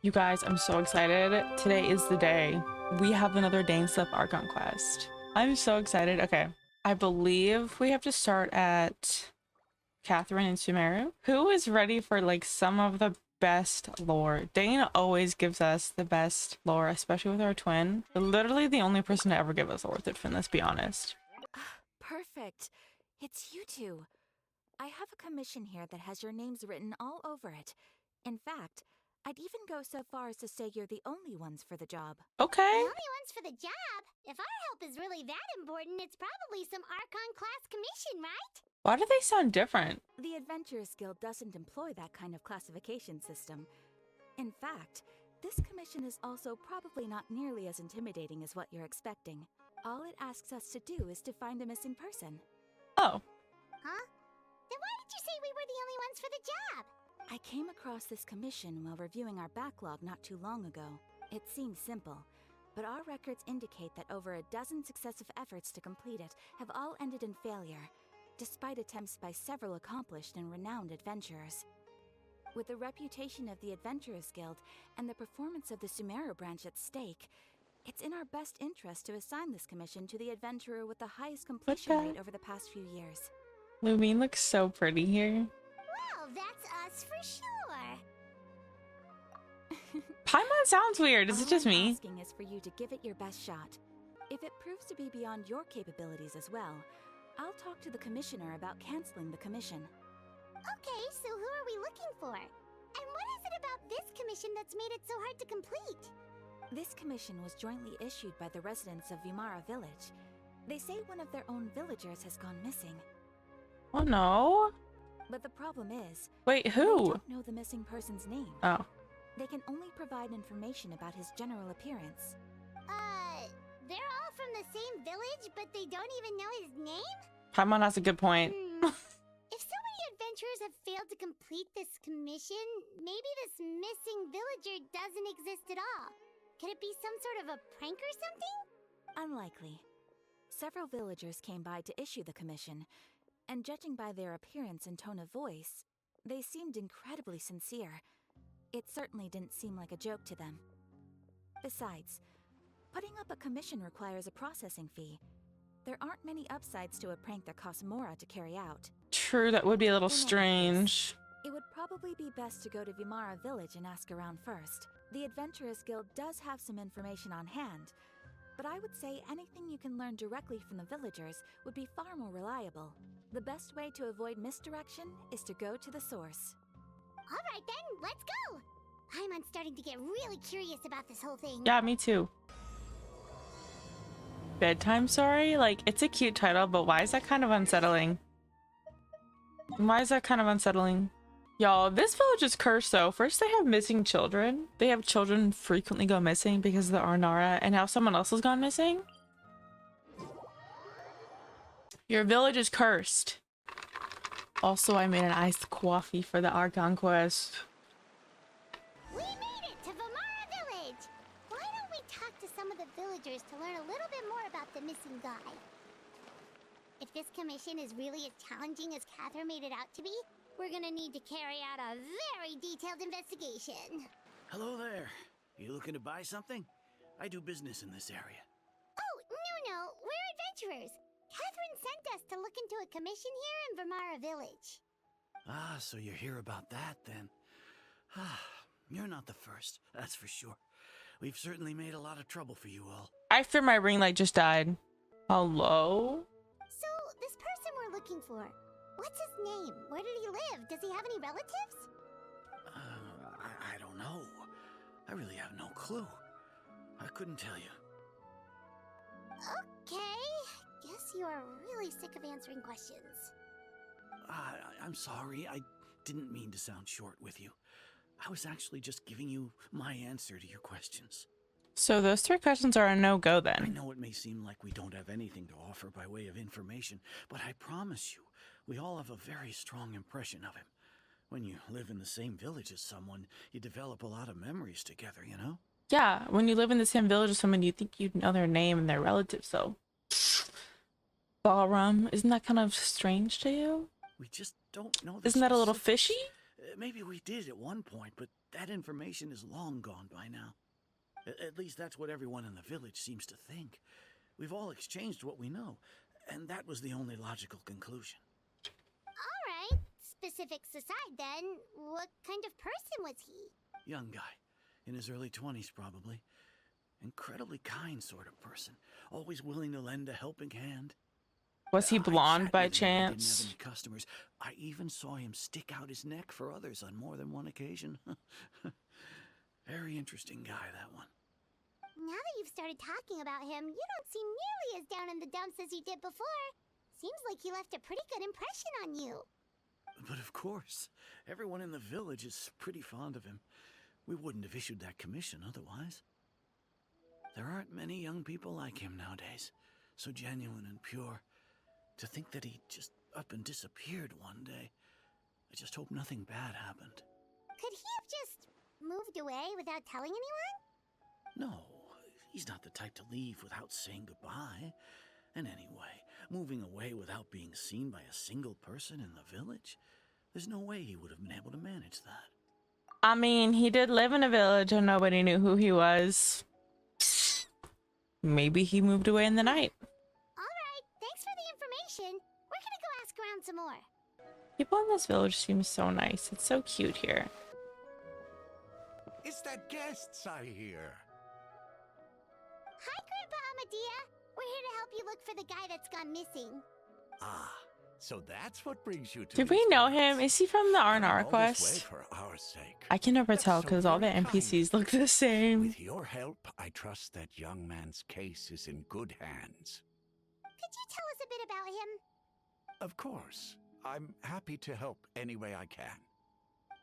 You guys, I'm so excited. Today is the day. We have another Dainsleif Archon Quest. I'm so excited. Okay. I believe we have to start at Catherine and Sumeru. Who is ready for like some of the best lore? Dane always gives us the best lore, especially with our twin. They're literally the only person to ever give us lore with their twin, let's be honest. Perfect. It's you two. I have a commission here that has your names written all over it. In fact, I'd even go so far as to say you're the only ones for the job. Okay. The only ones for the job? If our help is really that important, it's probably some Archon class commission, right? Why do they sound different? The Adventurers Guild doesn't employ that kind of classification system. In fact, this commission is also probably not nearly as intimidating as what you're expecting. All it asks us to do is to find a missing person. Oh. Huh? Then why did you say we were the only ones for the job? I came across this commission while reviewing our backlog not too long ago. It seems simple, but our records indicate that over a dozen successive efforts to complete it have all ended in failure, despite attempts by several accomplished and renowned adventurers. With the reputation of the Adventurers Guild and the performance of the Sumeru branch at stake, it's in our best interest to assign this commission to the adventurer with the highest completion rate over the past few years. Lumine looks so pretty here. Well, that's us for sure. Paimon sounds weird. Is it just All me? I'm asking is for you to give it your best shot. If it proves to be beyond your capabilities as well, I'll talk to the commissioner about canceling the commission. Okay, so who are we looking for? And what is it about this commission that's made it so hard to complete? This commission was jointly issued by the residents of Vimara Village. They say one of their own villagers has gone missing. Oh no. But the problem is, Wait, they who? don't know the missing person's name. Oh. They can only provide information about his general appearance. They're all from the same village, but they don't even know his name? Paimon has a good point. If so many adventurers have failed to complete this commission, maybe this missing villager doesn't exist at all. Could it be some sort of a prank or something? Unlikely. Several villagers came by to issue the commission, and judging by their appearance and tone of voice, they seemed incredibly sincere. It certainly didn't seem like a joke to them. Besides, putting up a commission requires a processing fee. There aren't many upsides to a prank that costs Mora to carry out. True, that would be a little In any strange. It would probably be best to go to Vimara Village and ask around first. The Adventurers Guild does have some information on hand, but I would say anything you can learn directly from the villagers would be far more reliable. The best way to avoid misdirection is to go to the source. Alright then, let's go! I'm starting to get really curious about this whole thing. Yeah, me too. Bedtime Story? Like, it's a cute title, but why is that kind of unsettling? Why is that kind of unsettling? Y'all, this village is cursed though. First they have missing children. They have children frequently go missing because of the Arnara, and now someone else has gone missing? Your village is cursed. Also, I made an iced coffee for the Archon Quest. We made it to Vimara Village! Why don't we talk to some of the villagers to learn a little bit more about the missing guy? If this commission is really as challenging as Catherine made it out to be, we're gonna need to carry out a very detailed investigation. Hello there. You looking to buy something? I do business in this area. Oh, no, we're adventurers. Catherine sent us to look into a commission here in Vimara Village. Ah, so you're here about that then. Ah, you're not the first, that's for sure. We've certainly made a lot of trouble for you all. I fear my ring light just died. Hello? So, this person we're looking for, what's his name? Where did he live? Does he have any relatives? I don't know. I really have no clue. I couldn't tell you. Okay, guess you are really sick of answering questions. I'm sorry, I didn't mean to sound short with you. I was actually just giving you my answer to your questions. So those 3 questions are a no-go I then. know it may seem like we don't have anything to offer by way of information, but I promise you, we all have a very strong impression of him. When you live in the same village as someone, you develop a lot of memories together, you know? Yeah, when you live in the same village as someone, you think you'd know their name and their relatives, so... Ballroom, isn't that kind of strange to you? We just don't know. Isn't that a little fishy? Maybe we did at one point, but that information is long gone by now. At least that's what everyone in the village seems to think. We've all exchanged what we know, and that was the only logical conclusion. Alright, specifics aside then, what kind of person was he? Young guy, in his early 20s probably. Incredibly kind sort of person, always willing to lend a helping hand. Was he blonde by I sat with him when he chance? didn't have any customers. I even saw him stick out his neck for others on more than one occasion. Very interesting guy, that one. Now that you've started talking about him, you don't seem nearly as down in the dumps as you did before. Seems like he left a pretty good impression on you. But of course, everyone in the village is pretty fond of him. We wouldn't have issued that commission otherwise. There aren't many young people like him nowadays, so genuine and pure. To think that he just up and disappeared one day. I just hope nothing bad happened. Could he have just moved away without telling anyone? No, he's not the type to leave without saying goodbye. And anyway, moving away without being seen by a single person in the village, there's no way he would have been able to manage that. I mean, he did live in a village and nobody knew who he was. Maybe he moved away in the night. Alright, thanks for the information. We're gonna go ask around some more. People in this village seem so nice. It's so cute here. Is that guests I hear? Hi, Grandpa Amadea. We're here to help you look for the guy that's gone missing. Ah, so that's what brings you to Did we these know parts. him? Is he from the Coming Arnara all this way quest? for our sake. I can never That's tell so because all the very kind. NPCs look the same. With your help, I trust that young man's case is in good hands. Could you tell us a bit about him? Of course, I'm happy to help any way I can.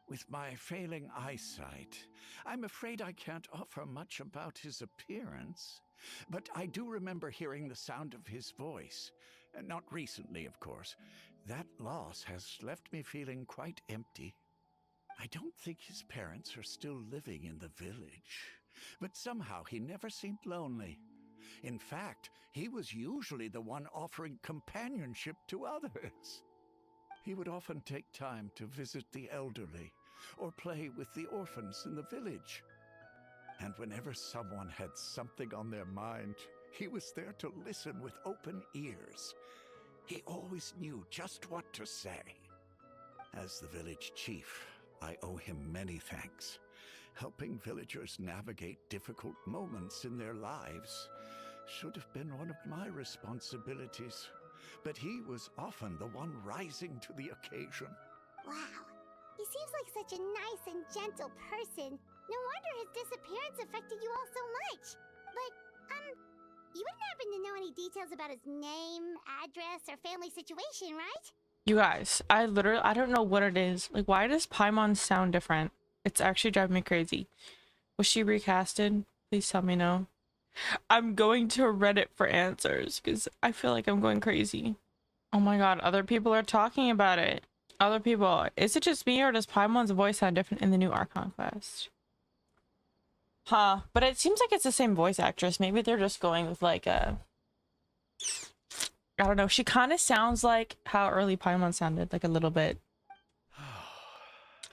With my failing eyesight, I'm afraid I can't offer much about his appearance. But I do remember hearing the sound of his voice. Not recently, of course. That loss has left me feeling quite empty. I don't think his parents are still living in the village. But somehow he never seemed lonely. In fact, he was usually the one offering companionship to others. He would often take time to visit the elderly or play with the orphans in the village. And whenever someone had something on their mind, he was there to listen with open ears. He always knew just what to say. As the village chief, I owe him many thanks. Helping villagers navigate difficult moments in their lives should have been one of my responsibilities. But he was often the one rising to the occasion. Wow. He seems like such a nice and gentle person. No wonder his disappearance affected you all so much. But, you wouldn't happen to know any details about his name, address, or family situation, right? You guys, I don't know what it is. Like, why does Paimon sound different? It's actually driving me crazy. Was she recasted? Please tell me no. I'm going to Reddit for answers because I feel like I'm going crazy. Oh my god, other people are talking about it. Other people. Is it just me or does Paimon's voice sound different in the new Archon Quest? Huh, but it seems like it's the same voice actress. Maybe they're just going with like a... I don't know. She kind of sounds like how early Paimon sounded, like a little bit.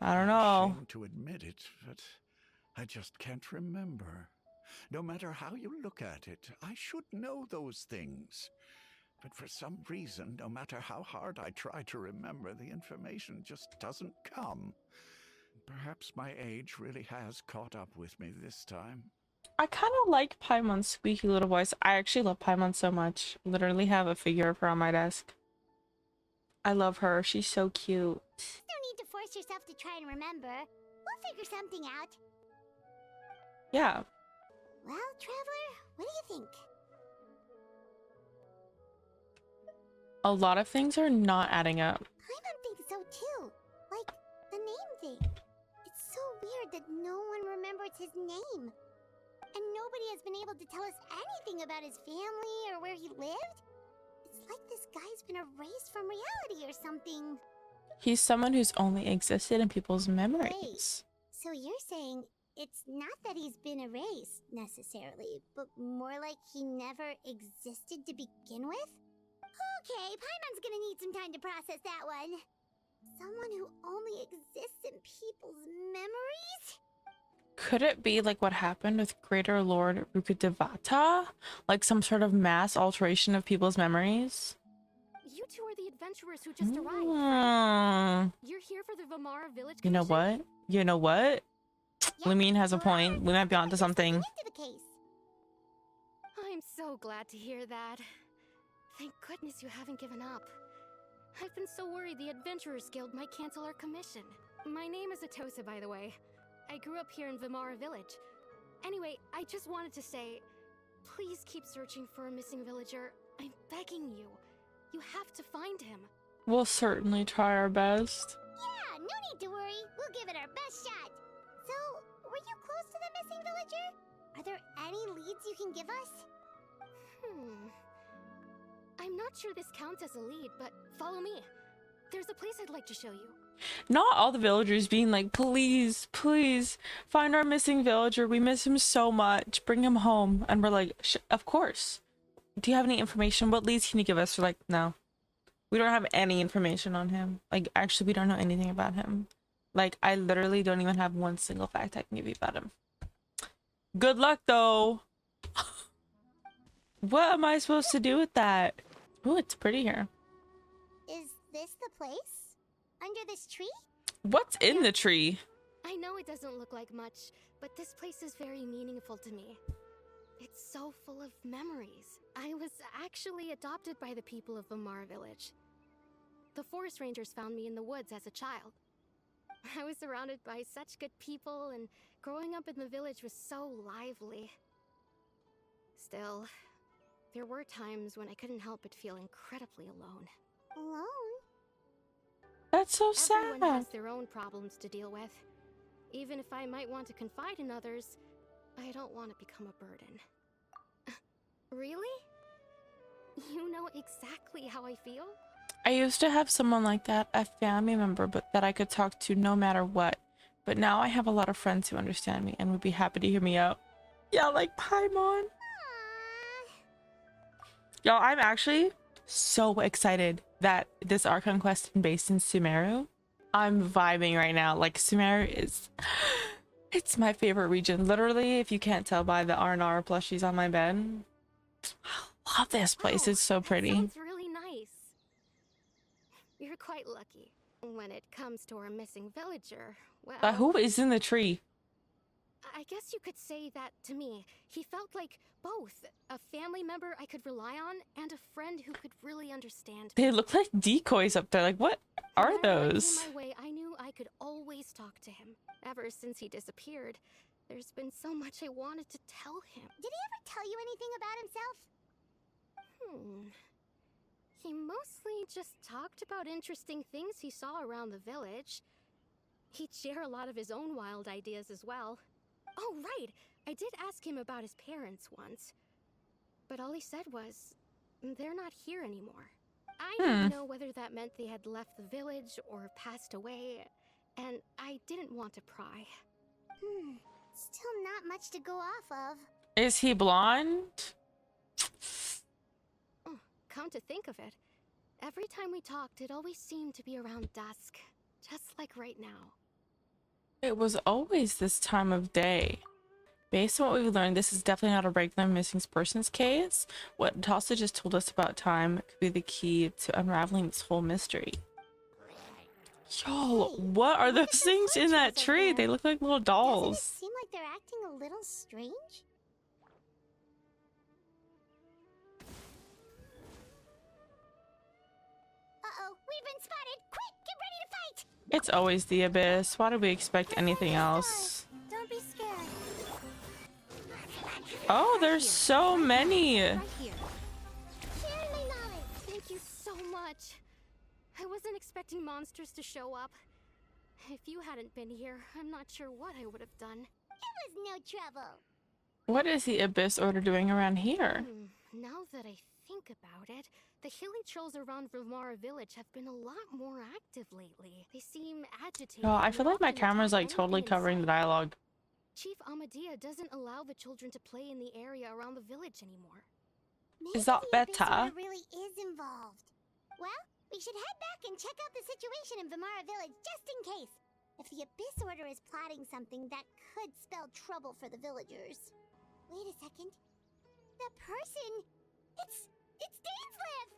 I don't know. I'm ashamed to admit it, but I just can't remember. No matter how you look at it, I should know those things. But for some reason, no matter how hard I try to remember, the information just doesn't come. Perhaps my age really has caught up with me this time. I kind of like Paimon's squeaky little voice. I actually love Paimon so much. Literally have a figure of her on my desk. I love her. She's so cute. No need to force yourself to try and remember. We'll figure something out. Yeah. Well, Traveler, what do you think? A lot of things are not adding up. Paimon thinks so too. Like, the name thing. It's so weird that no one remembers his name. And nobody has been able to tell us anything about his family or where he lived. It's like this guy's been erased from reality or something. He's someone who's only existed in people's memories. So you're saying it's not that he's been erased, necessarily, but more like he never existed to begin with? Okay, Paimon's gonna need some time to process that one. Someone who only exists in people's memories? Could it be like what happened with Greater Lord Rukkhadevata? Like some sort of mass alteration of people's memories? You two are the adventurers who just arrived, right? You're here for the Vamara village You know commission? what? You know what? Yep, Lumine has a sure point. are. We might be onto But you're something. stepping into the case. I'm so glad to hear that. Thank goodness you haven't given up. I've been so worried the Adventurers Guild might cancel our commission. My name is Atosa, by the way. I grew up here in Vamara village. Anyway, I just wanted to say, please keep searching for a missing villager. I'm begging you. You have to find him. We'll certainly try our best. Yeah, no need to worry. We'll give it our best shot. So, were you close to the missing villager? Are there any leads you can give us? I'm not sure this counts as a lead, but follow me. There's a place I'd like to show you. Not all the villagers being like, please, please, find our missing villager. We miss him so much. Bring him home. And we're like, of course. Do you have any information? What leads can you give us? We're like, no. We don't have any information on him. Like, actually, we don't know anything about him. Like, I literally don't even have one single fact I can give you about him. Good luck, though. What am I supposed to do with that? Oh, it's pretty here. Is this the place? Under this tree? What's in the tree? I know it doesn't look like much, but this place is very meaningful to me. It's so full of memories. I was actually adopted by the people of Vamara village. The forest rangers found me in the woods as a child. I was surrounded by such good people, and growing up in the village was so lively. Still, there were times when I couldn't help but feel incredibly alone. Alone? That's so Everyone sad. has their own problems to deal with. Even if I might want to confide in others, I don't want to become a burden. Really? You know exactly how I feel? I used to have someone like that, a family member, but that I could talk to no matter what. But now I have a lot of friends who understand me and would be happy to hear me out. Yeah, like Paimon. Aww. Y'all, I'm actually so excited that this Archon Quest is based in Sumeru. I'm vibing right now. Like, Sumeru is... It's my favorite region. Literally, if you can't tell by the R&R plushies on my bed. I love this place. It's so pretty. That sounds really nice. You're quite lucky. When it comes to our missing villager, well... But who is in the tree? I guess you could say that to me. He felt like both. A family member I could rely on, and a friend who could really understand me. They look like decoys up there. Like, what are Whenever those? I came my way, I knew I could always talk to him. Ever since he disappeared, there's been so much I wanted to tell him. Did he ever tell you anything about himself? He mostly just talked about interesting things he saw around the village. He'd share a lot of his own wild ideas as well. Oh, right! I did ask him about his parents once. But all he said was, they're not here anymore. I didn't know whether that meant they had left the village or passed away, and I didn't want to pry. Still not much to go off of. Is he blonde? Oh, come to think of it, every time we talked, it always seemed to be around dusk, just like right now. It was always this time of day. Based on what we've learned, this is definitely not a regular missing persons case. What Tasa just told us about time could be the key to unraveling this whole mystery. Yo, what are those things in that tree? They look like little Doesn't it dolls. seem like they're acting a little strange? Uh-oh, we've been spotted! Quick, get ready to fight! It's always the Abyss. Why do we expect anything else? Don't be scared. Oh, there's so many. Right here. Share my knowledge. Thank you so much. I wasn't expecting monsters to show up. If you hadn't been here, I'm not sure what I would have done. It was no trouble. What is the Abyss Order doing around here? Now that I think about it, the healing trolls around Vamara village have been a lot more active lately. They seem agitated. Oh, I and feel like my often camera's attack like totally anything in covering the sight. dialogue. Chief Amadia doesn't allow the children to play in the area around the village anymore. Maybe Is that the Abyss better? Order really is involved. Well, We should head back and check out the situation in Vimara Village just in case. If the Abyss Order is plotting something that could spell trouble for the villagers. Wait a second. The person... It's Dainsleif!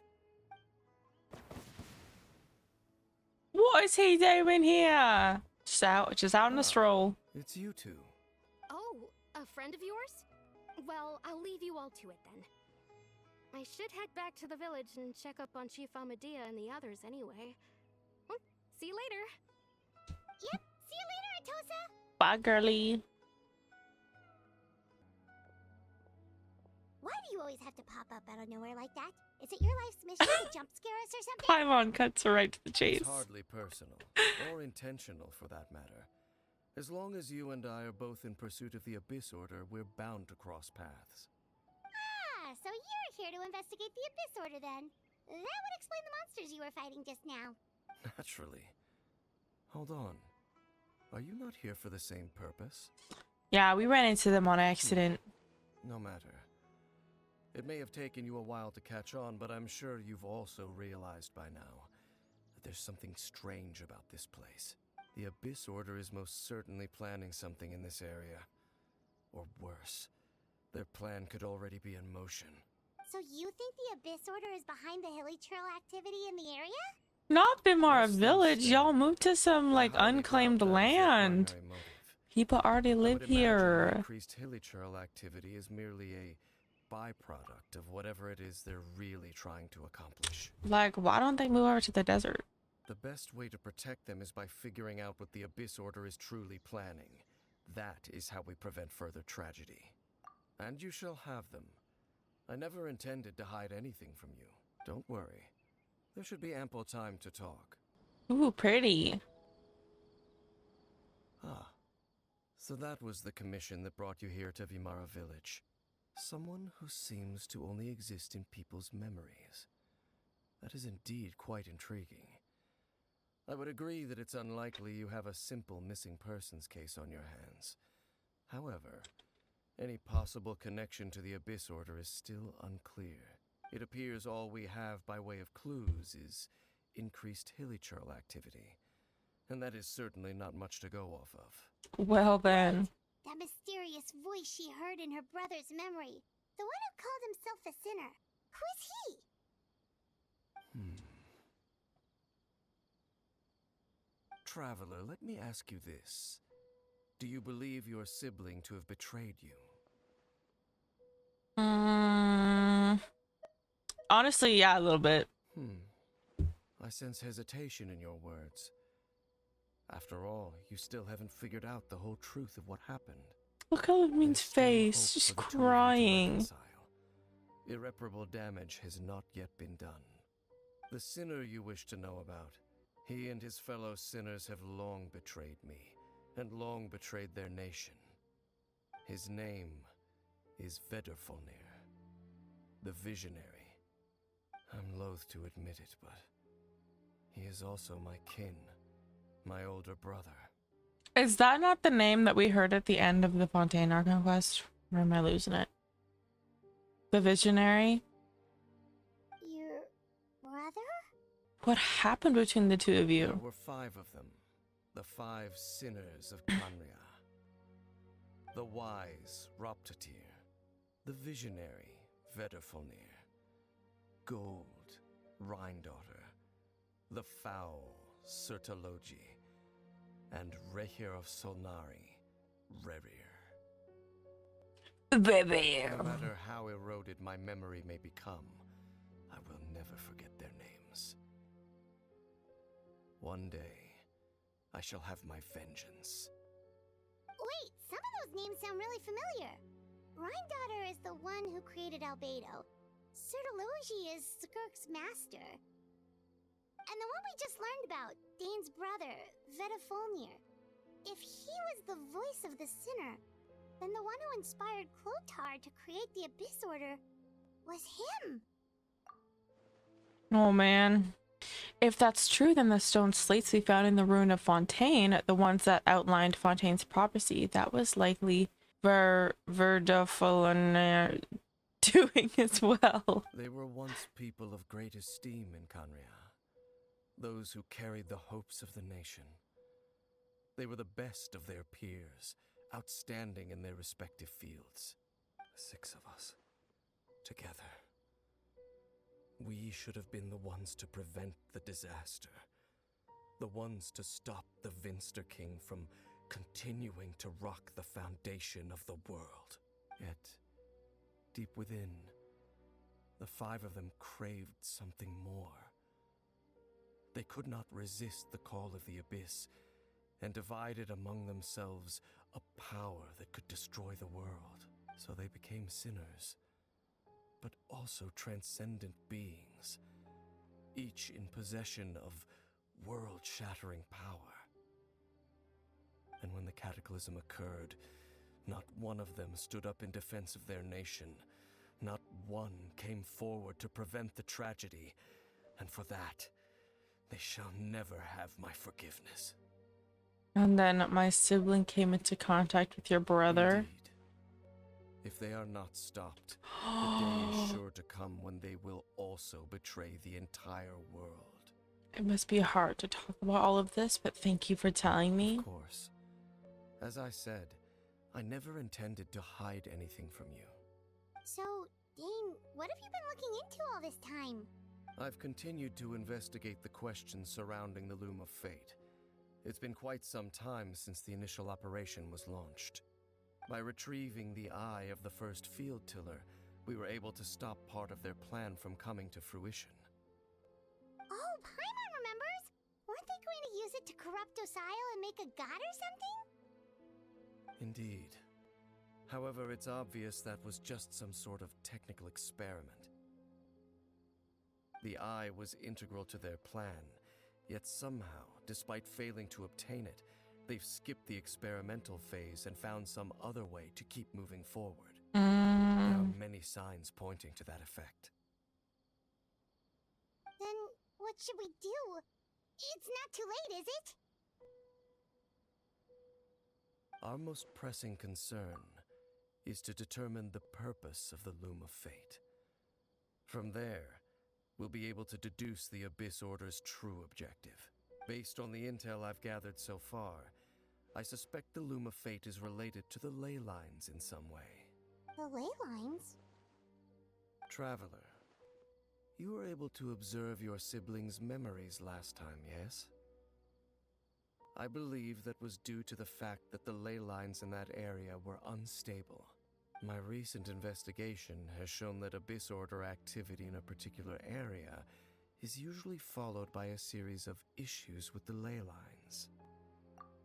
What is he doing here? Just out on a stroll. It's you two. Oh, a friend of yours? Well, I'll leave you all to it then. I should head back to the village and check up on Chief Amadea and the others anyway. See you later. Yep, see you later, Atosa! Bye, girly. Why do you always have to pop up out of nowhere like that? Is it your life's mission to jump scare us or something? Paimon cuts right to the chase. It's hardly personal, or intentional for that matter. As long as you and I are both in pursuit of the Abyss Order, we're bound to cross paths. Ah, so you're here to investigate the Abyss Order then. That would explain the monsters you were fighting just now. Naturally. Hold on. Are you not here for the same purpose? Yeah, we ran into them on accident. No matter. It may have taken you a while to catch on, but I'm sure you've also realized by now that there's something strange about this place. The Abyss Order is most certainly planning something in this area. Or worse, their plan could already be in motion. So you think the Abyss Order is behind the hilly trail activity in the area? Not Bimara Less than Village. said. Y'all moved to some like I highly unclaimed doubt that is their land. primary motive. People already I live would imagine the here. increased hilichurl activity is merely a byproduct of whatever it is they're really trying to accomplish. Like, why don't they move over to the desert? The best way to protect them is by figuring out what the Abyss Order is truly planning. That is how we prevent further tragedy. And you shall have them. I never intended to hide anything from you. Don't worry. There should be ample time to talk. Ooh, pretty. Ah. So that was the commission that brought you here to Vimara Village. Someone who seems to only exist in people's memories. That is indeed quite intriguing. I would agree that it's unlikely you have a simple missing persons case on your hands. However, any possible connection to the Abyss Order is still unclear. It appears all we have by way of clues is increased hilichurl activity. And that is certainly not much to go off of. Well then. That mysterious voice she heard in her brother's memory. The one who called himself a sinner. Who is he? Traveler, let me ask you this. Do you believe your sibling to have betrayed you? Honestly, yeah, a little bit. I sense hesitation in your words. After all, you still haven't figured out the whole truth of what happened. Look how Min's There's still face, hope just for the two of you to crying. reconcile. Irreparable damage has not yet been done. The sinner you wish to know about, he and his fellow sinners have long betrayed me, and long betrayed their nation. His name is Vedrfolnir, the Visionary. I'm loath to admit it, but he is also my kin, my older brother. Is that not the name that we heard at the end of the Fontaine Archon Quest? Or am I losing it? The Visionary? Your brother? What happened between the two of There you? were 5 of them, the 5 sinners of Khaenri'ah. The wise Roptatir, the visionary Vedrfolnir, Gold Rhindaughter, the foul Sertologi, and Rehir of Solnari, Rerir. Baby. No matter how eroded my memory may become, I will never forget their names. One day, I shall have my vengeance. Wait, some of those names sound really familiar. Rhindaughter is the one who created Albedo. Sertologi is Skirk's master. And the one we just learned about, Dane's brother, Vedrfolnir. If he was the voice of the sinner, then the one who inspired Clotar to create the Abyss Order was him. Oh man. If that's true, then the stone slates we found in the ruin of Fontaine, the ones that outlined Fontaine's prophecy, that was likely Vedrfolnir doing as well. They were once people of great esteem in Khaenri'ah. those who carried the hopes of the nation. They were the best of their peers, outstanding in their respective fields. 6 of us, together. We should have been the ones to prevent the disaster. The ones to stop the Vinster King from continuing to rock the foundation of the world. Yet, deep within, the 5 of them craved something more. They could not resist the call of the Abyss, and divided among themselves a power that could destroy the world. So they became sinners, but also transcendent beings, each in possession of world-shattering power. And when the cataclysm occurred, not one of them stood up in defense of their nation. Not one came forward to prevent the tragedy, and for that, they shall never have my forgiveness. And then my sibling came into contact with your brother. Indeed. If they are not stopped, the day is sure to come when they will also betray the entire world. It must be hard to talk about all of this, but thank you for telling me. Of course. As I said, I never intended to hide anything from you. So, Dane, what have you been looking into all this time? I've continued to investigate the questions surrounding the Loom of Fate. It's been quite some time since the initial operation was launched. By retrieving the eye of the first field tiller, we were able to stop part of their plan from coming to fruition. Oh, Paimon remembers! Weren't they going to use it to corrupt Osial and make a god or something? Indeed. However, it's obvious that was just some sort of technical experiment. The eye was integral to their plan, yet somehow, despite failing to obtain it, they've skipped the experimental phase and found some other way to keep moving forward. There are many signs pointing to that effect. Then, what should we do? It's not too late, is it? Our most pressing concern is to determine the purpose of the Loom of Fate. From there, we'll be able to deduce the Abyss Order's true objective. Based on the intel I've gathered so far, I suspect the Loom of Fate is related to the ley lines in some way. The ley lines? Traveler, you were able to observe your siblings' memories last time, yes? I believe that was due to the fact that the ley lines in that area were unstable. My recent investigation has shown that Abyss Order activity in a particular area is usually followed by a series of issues with the ley lines.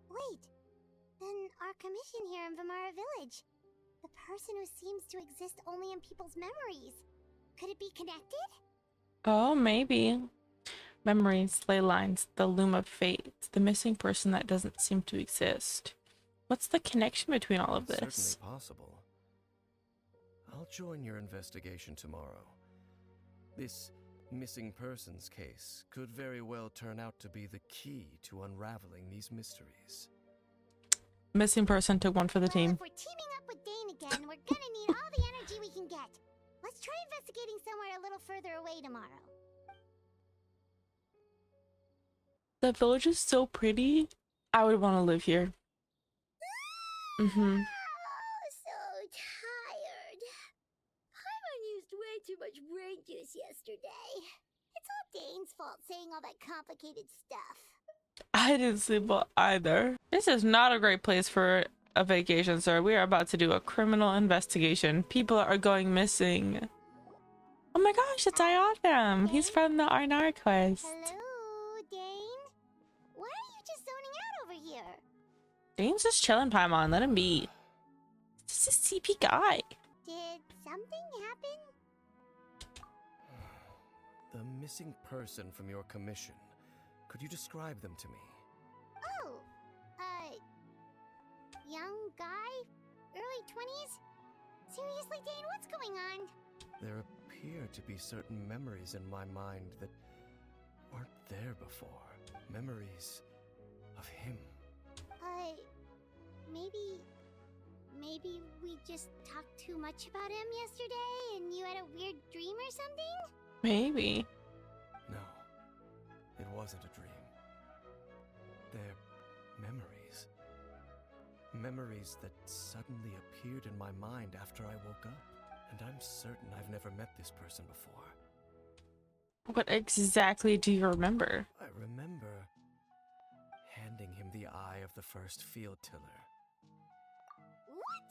Wait, then our commission here in Vimara Village, the person who seems to exist only in people's memories, could it be connected? Oh, maybe. Memories, ley lines, the Loom of Fate, the missing person that doesn't seem to exist. What's the connection between all of this? Certainly possible. I'll join your investigation tomorrow. This missing persons case could very well turn out to be the key to unraveling these mysteries. Missing person took one for the team. If we're teaming up with Dane again, we're gonna need all the energy we can get. Let's try investigating somewhere a little further away tomorrow. The village is so pretty. I would want to live here. Oh, so tired. Paimon used way too much brain juice yesterday. It's all Dane's fault saying all that complicated stuff. I didn't sleep well either. This is not a great place for a vacation, sir. We are about to do a criminal investigation. People are going missing. Oh my gosh, it's Iotham. He's from the Khaenri'ah quest. Hello, Dane? Why are you just zoning out over here? Dane's just chilling, Paimon. Let him be. This is a CP guy. Did something happen? The missing person from your commission. Could you describe them to me? Oh, young guy? Early 20s? Seriously, Dane, what's going on? There appear to be certain memories in my mind that weren't there before. Memories of him. Maybe we just talked too much about him yesterday and you had a weird dream or something? Maybe. No. It wasn't a dream. They're memories. Memories that suddenly appeared in my mind after I woke up. And I'm certain I've never met this person before. What exactly do you remember? I remember handing him the eye of the first field tiller. What?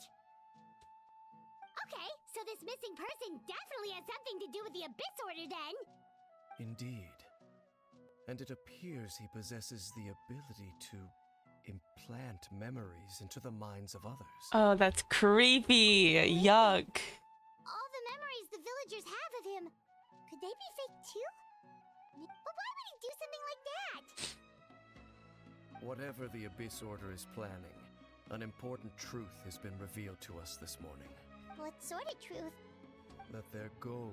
Okay, so this missing person definitely has something to do with the Abyss Order then. Indeed. And it appears he possesses the ability to implant memories into the minds of others. Oh, that's creepy. Yuck. All the memories the villagers have of him, could they be fake too? But why would he do something like that? Whatever the Abyss Order is planning, an important truth has been revealed to us this morning. What sort of truth? That their goal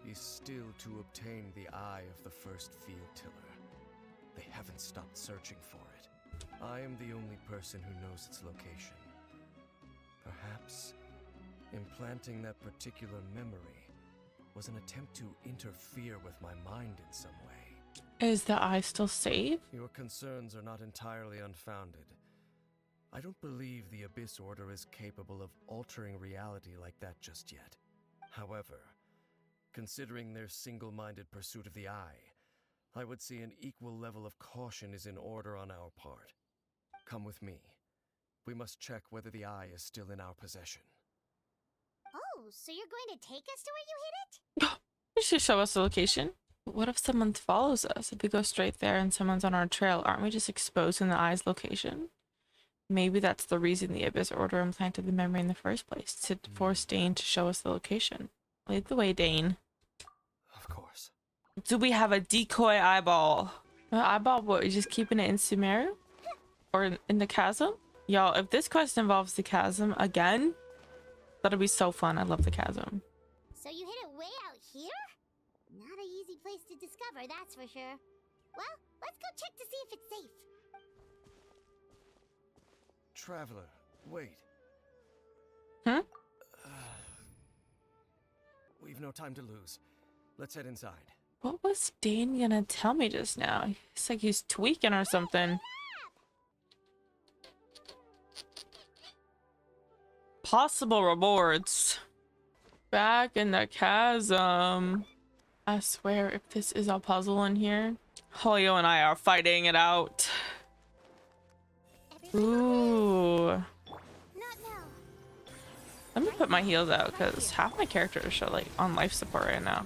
is still to obtain the eye of the first field tiller. They haven't stopped searching for it. I am the only person who knows its location. Perhaps implanting that particular memory was an attempt to interfere with my mind in some way. Is the eye still safe? Your concerns are not entirely unfounded. I don't believe the Abyss Order is capable of altering reality like that just yet. However, considering their single-minded pursuit of the eye, I would say an equal level of caution is in order on our part. Come with me. We must check whether the eye is still in our possession. Oh, so you're going to take us to where you hid it? You should show us the location. What if someone follows us? If we go straight there and someone's on our trail, aren't we just exposing the eye's location? Maybe that's the reason the Abyss Order implanted the memory in the first place, to force Dane to show us the location. Lead the way, Dane. Of course. Do we have a decoy eyeball? Eyeball, what, you just keeping it in Sumeru? Or in the chasm? Y'all, if this quest involves the chasm again, that'll be so fun. I love the chasm. So you hid it way out here? Not an easy place to discover, that's for sure. Well, let's go check to see if it's safe. Traveler, wait. Hmm? We've no time to lose. Let's head inside. What was Dane gonna tell me just now? It's like he's tweaking or something. Possible rewards. Back in the chasm. I swear, if this is a puzzle in here, Hoyo and I are fighting it out. Ooh. Not now. Let me put my heals out because half my characters are like on life support right now.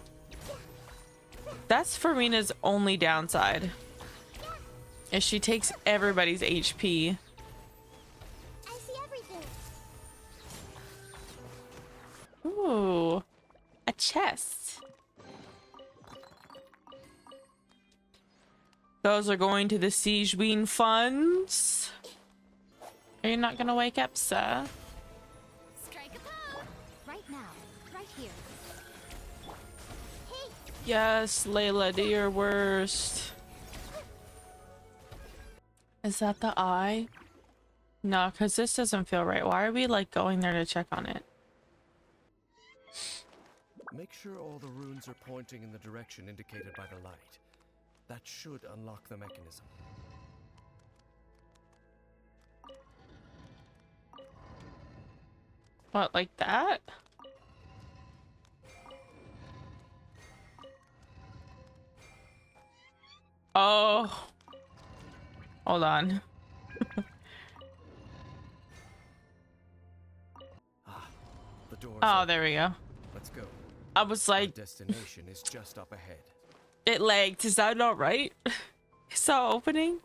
That's Farina's only downside. Is she takes everybody's HP. I see everything. Ooh. A chest. Those are going to the Siege Bean funds. Are you not gonna wake up, sir? Strike a pose! Right now, right here. Hey, Yes, Layla, do your worst. Is that the eye? No, because this doesn't feel right. Why are we like going there to check on it? Make sure all the runes are pointing in the direction indicated by the light. That should unlock the mechanism. What, like that? Oh. Hold on. The door's Oh, open. there we go. Let's go. I was Our like, destination is just up ahead. it lagged. Is that not right? Saw opening.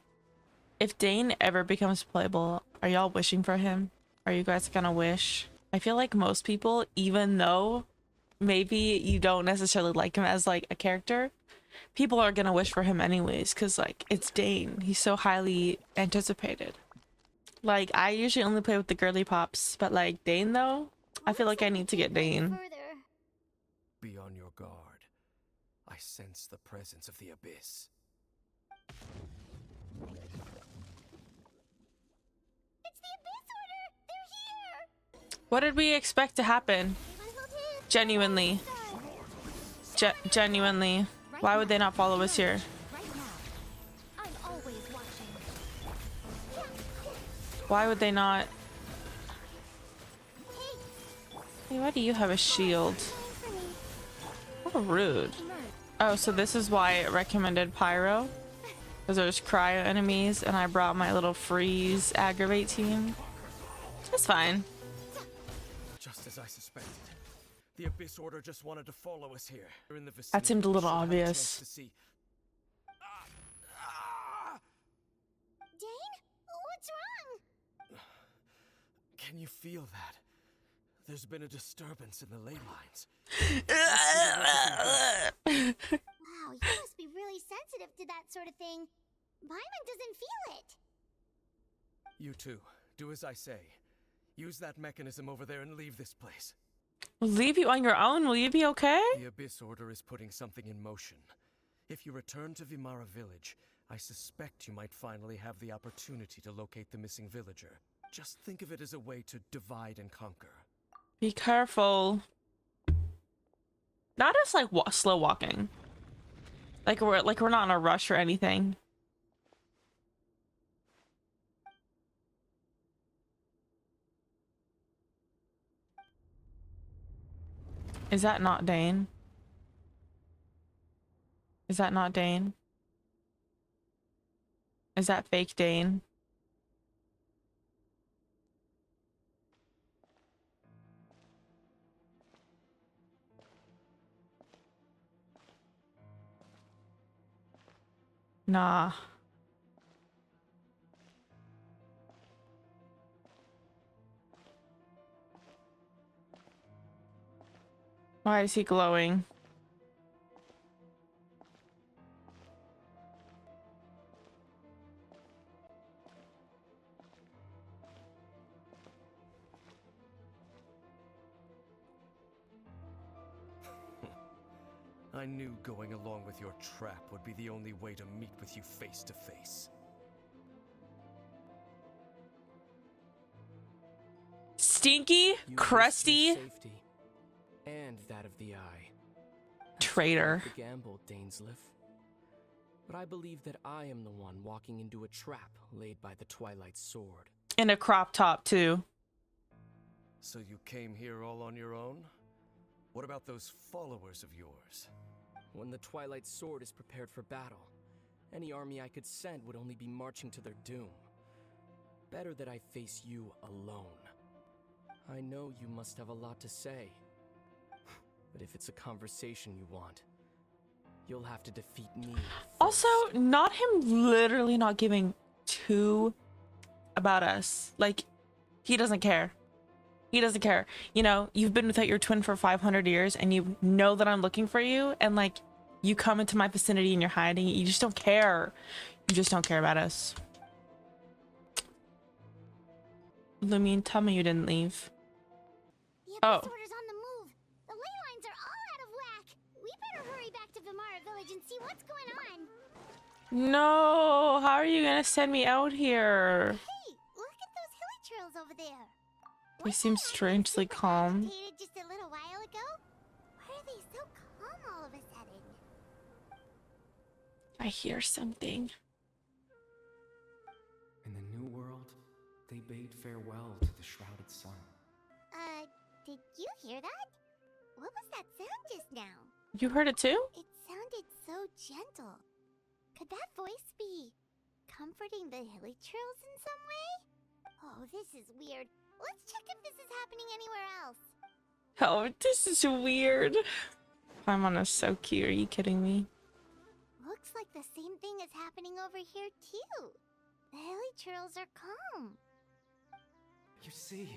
If Dane ever becomes playable, are y'all wishing for him? Are you guys gonna wish? I feel like most people, even though maybe you don't necessarily like him as like a character, people are gonna wish for him anyways, because like it's Dane. He's so highly anticipated. Like I usually only play with the girly pops, but like Dane though, I feel like I need to get Dane. further. Be on your guard. I sense the presence of the abyss. It's the Abyss Order! They're here! What did we expect to happen? Genuinely. Genuinely. Why would they not follow us here? Right now, Why would they not? Hey, why do you have a shield? How rude. Oh, so this is why it recommended Pyro? Because there's cryo enemies and I brought my little freeze aggravate team. That's fine. Just as I suspected. The Abyss Order just wanted to follow us here. In the vicinity, That seemed a little we should have chance obvious. to see. Dane? What's wrong? Can you feel that? There's been a disturbance in the ley lines. Wow, you must be really sensitive to that sort of thing. Paimon doesn't feel it. You too. Do as I say. Use that mechanism over there and leave this place. We'll leave you on your own. Will you be okay? The Abyss Order is putting something in motion. If you return to Vimara Village, I suspect you might finally have the opportunity to locate the missing villager. Just think of it as a way to divide and conquer. Be careful. Not just like slow walking. Like we're not in a rush or anything. Is that not Dane? Is that not Dane? Is that fake Dane? Nah. Why is he glowing? I knew going along with your trap would be the only way to meet with you face to face. Stinky, You risk your crusty safety and that of the eye. traitor. The gamble, Dainsleif. But I believe that I am the one walking into a trap laid by the Twilight Sword. In a crop top too. So you came here all on your own? What about those followers of yours? When the Twilight Sword is prepared for battle, any army I could send would only be marching to their doom. Better that I face you alone. I know you must have a lot to say. But if it's a conversation you want, you'll have to defeat me Also, first. not him literally not giving two about us. Like, he doesn't care. He doesn't care. You know, you've been without your twin for 500 years and you know that I'm looking for you, and like, you come into my vicinity and you're hiding. You just don't care. You just don't care about us. Lumine, tell me you didn't leave. The Oh. Abyss Order's on the move. The ley lines are all out of whack. We better hurry back to Vimara Village and see what's going on. No, how are you gonna send me out here? Hey, look at those hilly trails over there. They seem strangely calm. Agitated just a little while ago? Why are they so calm all of a sudden? I hear something. In the New World, they bade farewell to the shrouded sun. Did you hear that? What was that sound just now? You heard it too? It sounded so gentle. Could that voice be comforting the hilly trails in some way? Oh, this is weird. Let's check if this is happening anywhere else. Oh, this is weird. Paimon is so cute. Are you kidding me? Looks like the same thing is happening over here too. The hilly trails are calm. You see,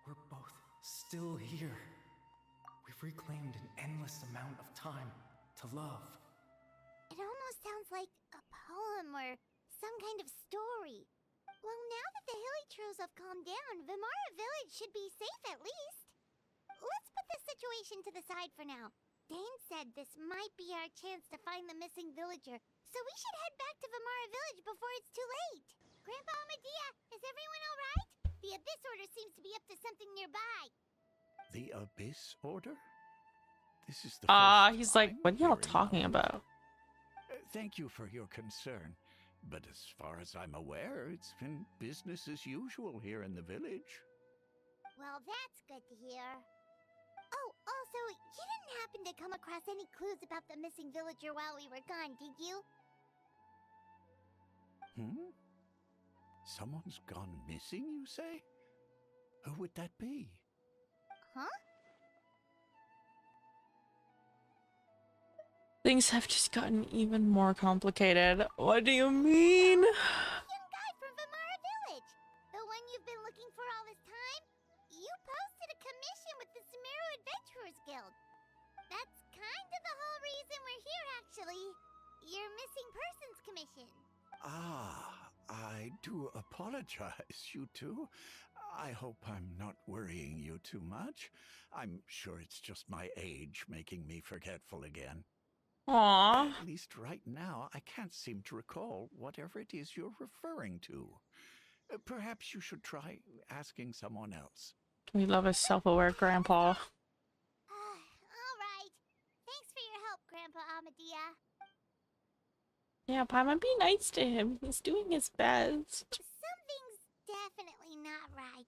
we're both still here. We've reclaimed an endless amount of time to love. It almost sounds like a poem or some kind of story. Well, now that the hilly trails have calmed down, Vimara Village should be safe at least. Let's put this situation to the side for now. Dane said this might be our chance to find the missing villager, so we should head back to Vimara Village before it's too late. Grandpa Medea, is everyone alright? The Abyss Order seems to be up to something nearby. The Abyss Order? This is the first He's like, time what are y'all hearing talking of it. about? Thank you for your concern. But as far as I'm aware, it's been business as usual here in the village. Well, that's good to hear. Oh, also, you didn't happen to come across any clues about the missing villager while we were gone, did you? Someone's gone missing, you say? Who would that be? Huh? Things have just gotten even more complicated. What do you mean? Young guy from Vimara Village! The one you've been looking for all this time? You posted a commission with the Sumeru Adventurers Guild. That's kind of the whole reason we're here, actually. Your missing persons commission. Ah, I do apologize, you two. I hope I'm not worrying you too much. I'm sure it's just my age making me forgetful again. Aww. At least right now, I can't seem to recall whatever it is you're referring to. Perhaps you should try asking someone else. We love a self-aware grandpa. All right. Thanks for your help, Grandpa Amadia. Yeah, Paimon, be nice to him. He's doing his best. Something's definitely not right.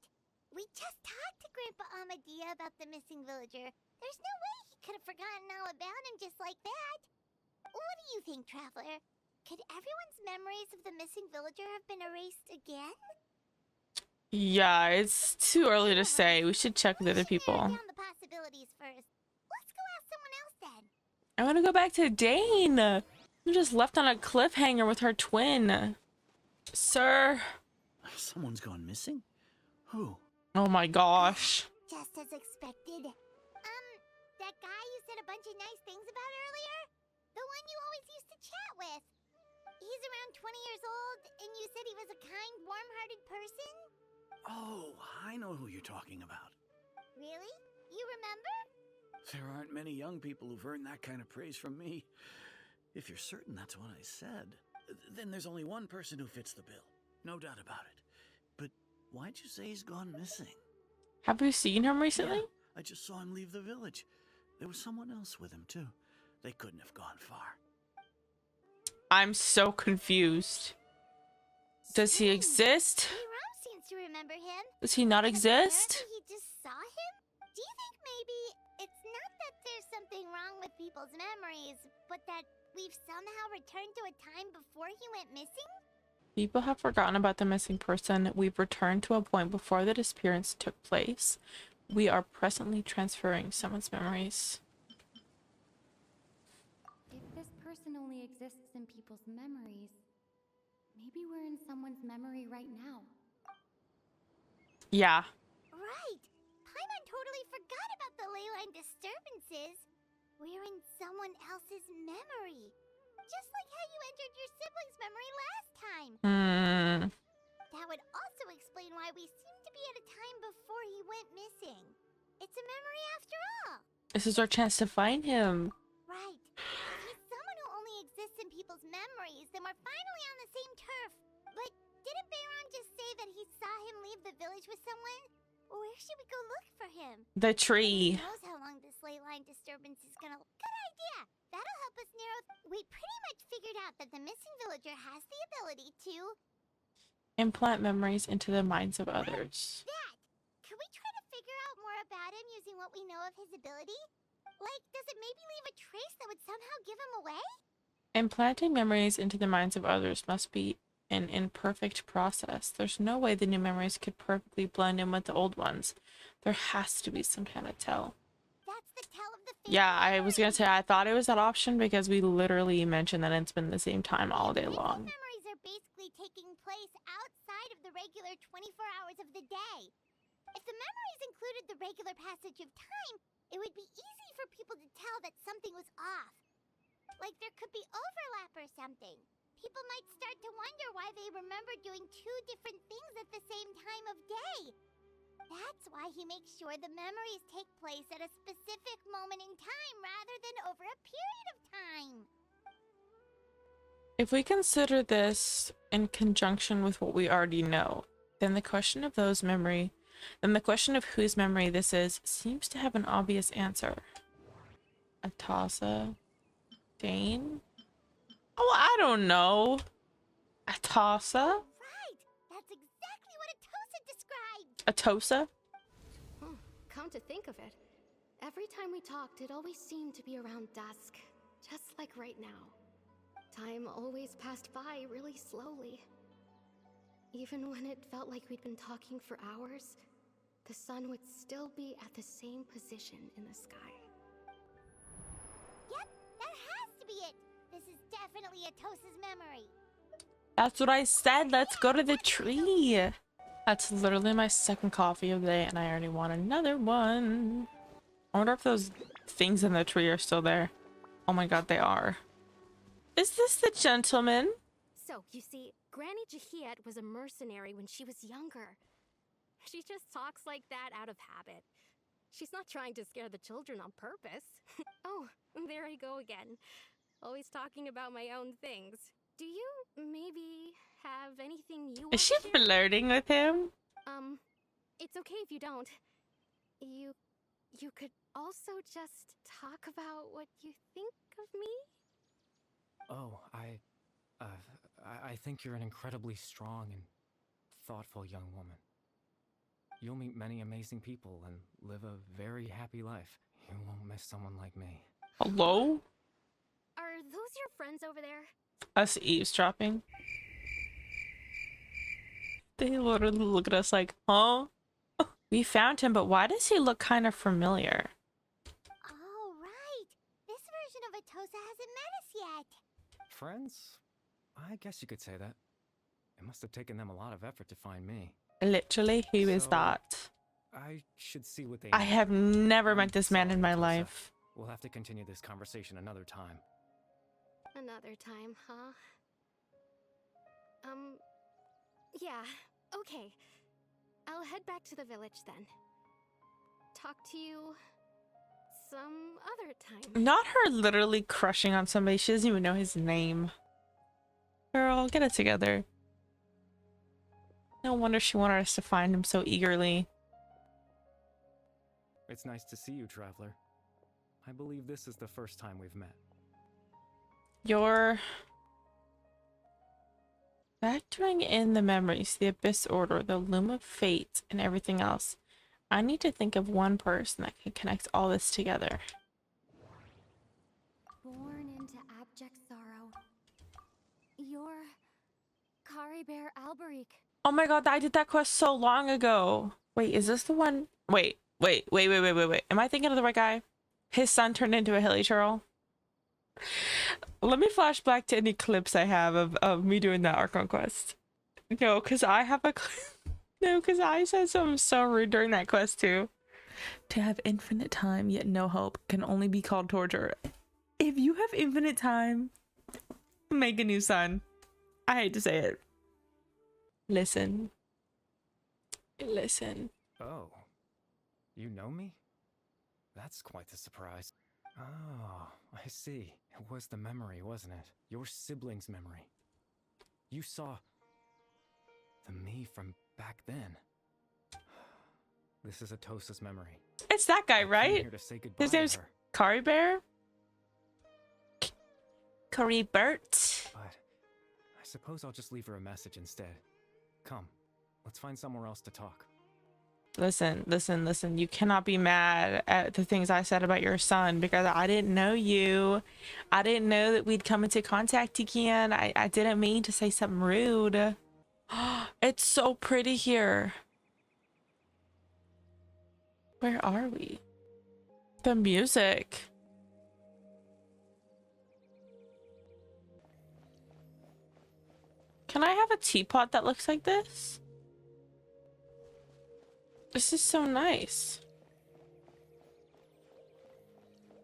We just talked to Grandpa Amadia about the missing villager. There's no way he could have forgotten all about him just like that. What do you think, Traveler? Could everyone's memories of the missing villager have been erased again? Yeah, it's too early to say. We should check with other people. Narrow down the possibilities first. Let's go ask someone else then. I want to go back to Dane. I'm just left on a cliffhanger with her twin. Sir. Someone's gone missing? Who? Oh my gosh. Just as expected. That guy you said a bunch of nice things about earlier? The one you always used to chat with. He's around 20 years old, and you said he was a kind, warm-hearted person? Oh, I know who you're talking about. Really? You remember? There aren't many young people who've earned that kind of praise from me. If you're certain that's what I said, then there's only one person who fits the bill. No doubt about it. But why'd you say he's gone missing? Have you seen him recently? Yeah, I just saw him leave the village. There was someone else with him, too. They couldn't have gone far. I'm so confused. Does he exist? Hiram seems to remember him. Does he not But exist? apparently he just saw him? Do you think maybe it's not that there's something wrong with people's memories, but that we've somehow returned to a time before he went missing? People have forgotten about the missing person. We've returned to a point before the disappearance took place. We are presently transferring someone's memories. If this person only exists in people's memories, maybe we're in someone's memory right now. Yeah. Right. Paimon totally forgot about the ley line disturbances. We're in someone else's memory. Just like how you entered your sibling's memory last time. That would also explain why we seem to be at a time before he went missing. It's a memory after all. This is our chance to find him. Right. If he's someone who only exists in people's memories, then we're finally on the same turf. But didn't Bayron just say that he saw him leave the village with someone? Where should we go look for him? The tree. Who knows how long this ley line disturbance is gonna... Good idea! That'll help us narrow... We pretty much figured out that the missing villager has the ability to... Implant memories into the minds of others. That! Can we try to figure out more about him using what we know of his ability? Like, does it maybe leave a trace that would somehow give him away? Implanting memories into the minds of others must be an imperfect process. There's no way the new memories could perfectly blend in with the old ones. There has to be some kind of tell. That's the tell of the fate. Yeah, I was gonna say, I thought it was that option because we literally mentioned that it's been the same time all day long. Memories are basically taking place outside of the regular 24 hours of the day. If the memories included the regular passage of time, it would be easy for people to tell that something was off. Like there could be overlap or something. People might start to wonder why they remember doing two different things at the same time of day. That's why he makes sure the memories take place at a specific moment in time rather than over a period of time. If we consider this in conjunction with what we already know, then the question of whose memory this is seems to have an obvious answer. Atasa? Dane? Oh, I don't know. Atosa? Right! That's exactly what Atosa described! Atosa? Come to think of it, every time we talked, it always seemed to be around dusk, just like right now. Time always passed by really slowly. Even when it felt like we'd been talking for hours, the sun would still be at the same position in the sky. Yep, that has to be it! This is definitely Atosa's memory. That's what I said. Let's go to the tree. That's literally my second coffee of the day, and I already want another one. I wonder if those things in the tree are still there. Oh my god, they are. Is this the gentleman? So, you see, Granny Jahiet was a mercenary when she was younger. She just talks like that out of habit. She's not trying to scare the children on purpose. Oh, there I go again. Always talking about my own things. Do you maybe have anything you want Is she to share? flirting with him? It's okay if you don't. You could also just talk about what you think of me? Oh, I think you're an incredibly strong and thoughtful young woman. You'll meet many amazing people and live a very happy life. You won't miss someone like me. Hello? Are those your friends over there? Us eavesdropping. They literally look at us like, huh? We found him, but why does he look kind of familiar? Oh, right! This version of Atosa hasn't met us yet. Friends? I guess you could say that. It must have taken them a lot of effort to find me. Literally, who is So, that? I should see what they I know. have never I'm met this man sorry, in my Atosa. life. We'll have to continue this conversation another time. Another time, huh? Yeah, okay. I'll head back to the village then. Talk to you some other time. Not her literally crushing on somebody. She doesn't even know his name. Girl, get it together. No wonder she wanted us to find him so eagerly. It's nice to see you, Traveler. I believe this is the first time we've met. You're factoring in the memories, the Abyss Order, the Loom of Fate, and everything else. I need to think of one person that can connect all this together. Born into abject sorrow. You're Khaenri'ah Alberic. Oh my god, I did that quest so long ago. Wait, is this the one? Wait. Am I thinking of the right guy? His son turned into a hilly churl. Let me flash back to any clips I have of me doing that Archon quest. No, because I have a no, because I said something so rude during that quest too. To have infinite time yet no hope can only be called torture. If you have infinite time, make a new son. I hate to say it. Listen. Oh, you know me? That's quite the surprise. Oh, I see. It was the memory, wasn't it? Your sibling's memory. You saw the me from back then. This is Atosa's memory. It's that guy, I came right? here to say goodbye His to name's her, Khaenri'ah? Khaenri'ah. but I suppose I'll just leave her a message instead. Come, let's find somewhere else to talk. Listen. You cannot be mad at the things I said about your son because I didn't know you. I didn't know that we'd come into contact again. I didn't mean to say something rude. It's so pretty here. Where are we? The music. Can I have a teapot that looks like this? This is so nice.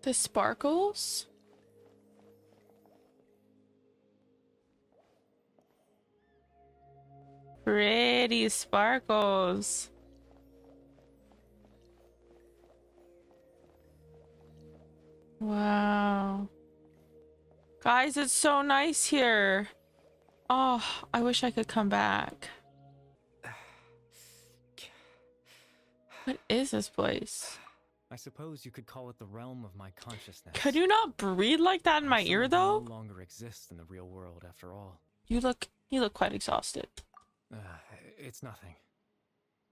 The sparkles? Pretty sparkles. Wow. Guys, it's so nice here. Oh, I wish I could come back. What is this place? I suppose you could call it the realm of my consciousness. Could you not breathe like that in my ear, though? No longer exists in the real world, after all. You look quite exhausted. It's nothing.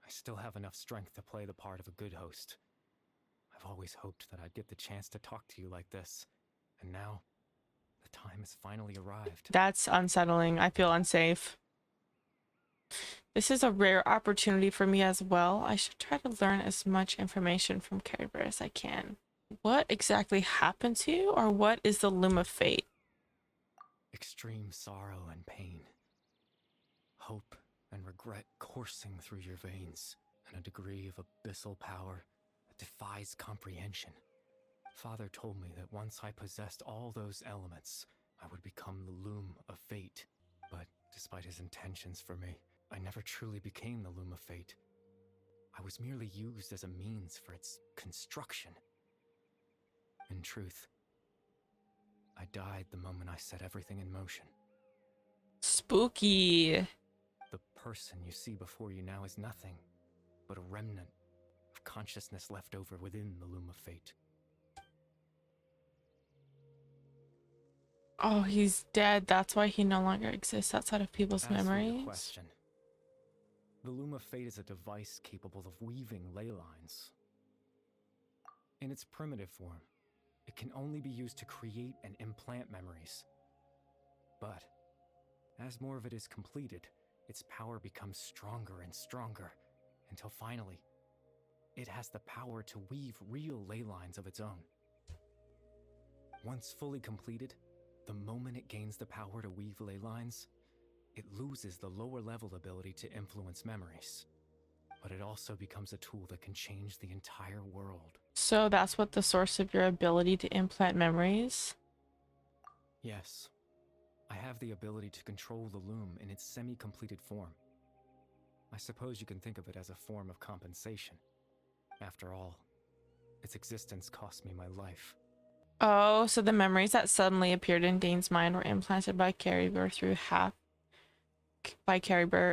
I still have enough strength to play the part of a good host. I've always hoped that I'd get the chance to talk to you like this, and now the time has finally arrived. That's unsettling. I feel unsafe. This is a rare opportunity for me as well. I should try to learn as much information from Khaenri'ah as I can. What exactly happened to you, or what is the Loom of Fate? Extreme sorrow and pain. Hope and regret coursing through your veins, and a degree of abyssal power that defies comprehension. Father told me that once I possessed all those elements, I would become the Loom of Fate. But despite his intentions for me, I never truly became the Loom of Fate. I was merely used as a means for its construction. In truth, I died the moment I set everything in motion. Spooky. The person you see before you now is nothing but a remnant of consciousness left over within the Loom of Fate. Oh, he's dead. That's why he no longer exists outside of people's As for your memories. question, the Loom of Fate is a device capable of weaving ley lines. In its primitive form, it can only be used to create and implant memories. But as more of it is completed, its power becomes stronger and stronger, until finally, it has the power to weave real ley lines of its own. Once fully completed, the moment it gains the power to weave ley lines, it loses the lower level ability to influence memories. But it also becomes a tool that can change the entire world. So that's what the source of your ability to implant memories? Yes. I have the ability to control the loom in its semi-completed form. I suppose you can think of it as a form of compensation. After all, its existence cost me my life. Oh, so the memories that suddenly appeared in Dane's mind were implanted by Khaenri'ah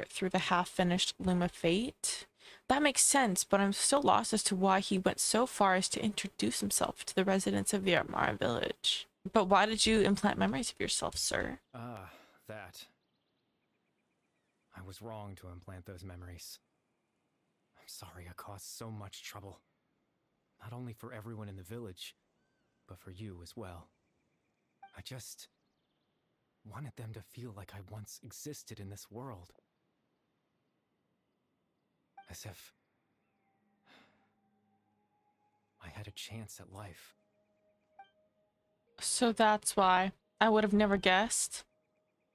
through the half-finished Loom of Fate? That makes sense, but I'm still lost as to why he went so far as to introduce himself to the residents of the Armara village. But why did you implant memories of yourself, sir? Ah, that. I was wrong to implant those memories. I'm sorry I caused so much trouble. Not only for everyone in the village, but for you as well. I just wanted them to feel like I once existed in this world. As if I had a chance at life. So that's why. I would have never guessed.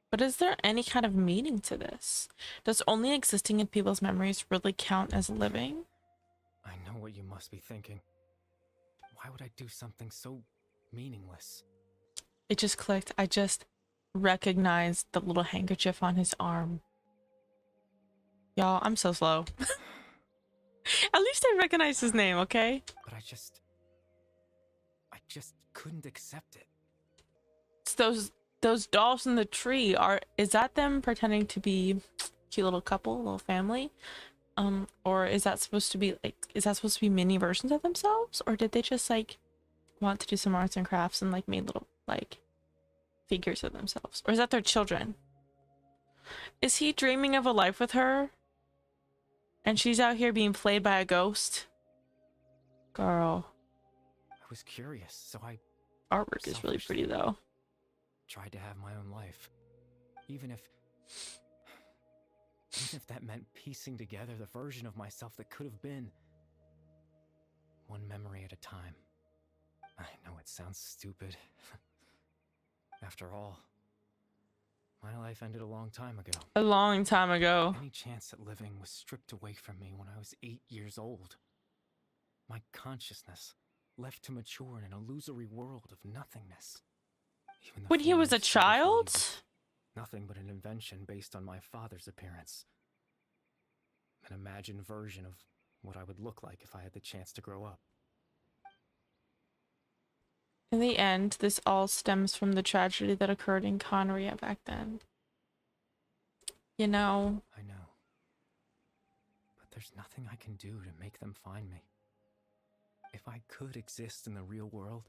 But is there any kind of meaning to this? Does only existing in people's memories really count as living? I know what you must be thinking. Why would I do something so meaningless? It just clicked. I just recognized the little handkerchief on his arm. Y'all, I'm so slow. At least I recognize his name, okay? But I just couldn't accept it. It's those dolls in the tree is that them pretending to be cute little couple, little family? Or is that supposed to be mini versions of themselves? Or did they just like want to do some arts and crafts and like made little like figures of themselves? Or is that their children? Is he dreaming of a life with her? And she's out here being played by a ghost? Girl. I was curious, so I Artwork is really pretty though. tried to have my own life. Even if that meant piecing together the version of myself that could have been. One memory at a time. I know it sounds stupid. After all, my life ended a long time ago. A long time ago. Any chance at living was stripped away from me when I was 8 years old. My consciousness left to mature in an illusory world of nothingness. Even the When he was a form I saw before you child? was nothing but an invention based on my father's appearance. An imagined version of what I would look like if I had the chance to grow up. In the end, this all stems from the tragedy that occurred in Khaenri'ah back then. You know. I know. But there's nothing I can do to make them find me. If I could exist in the real world,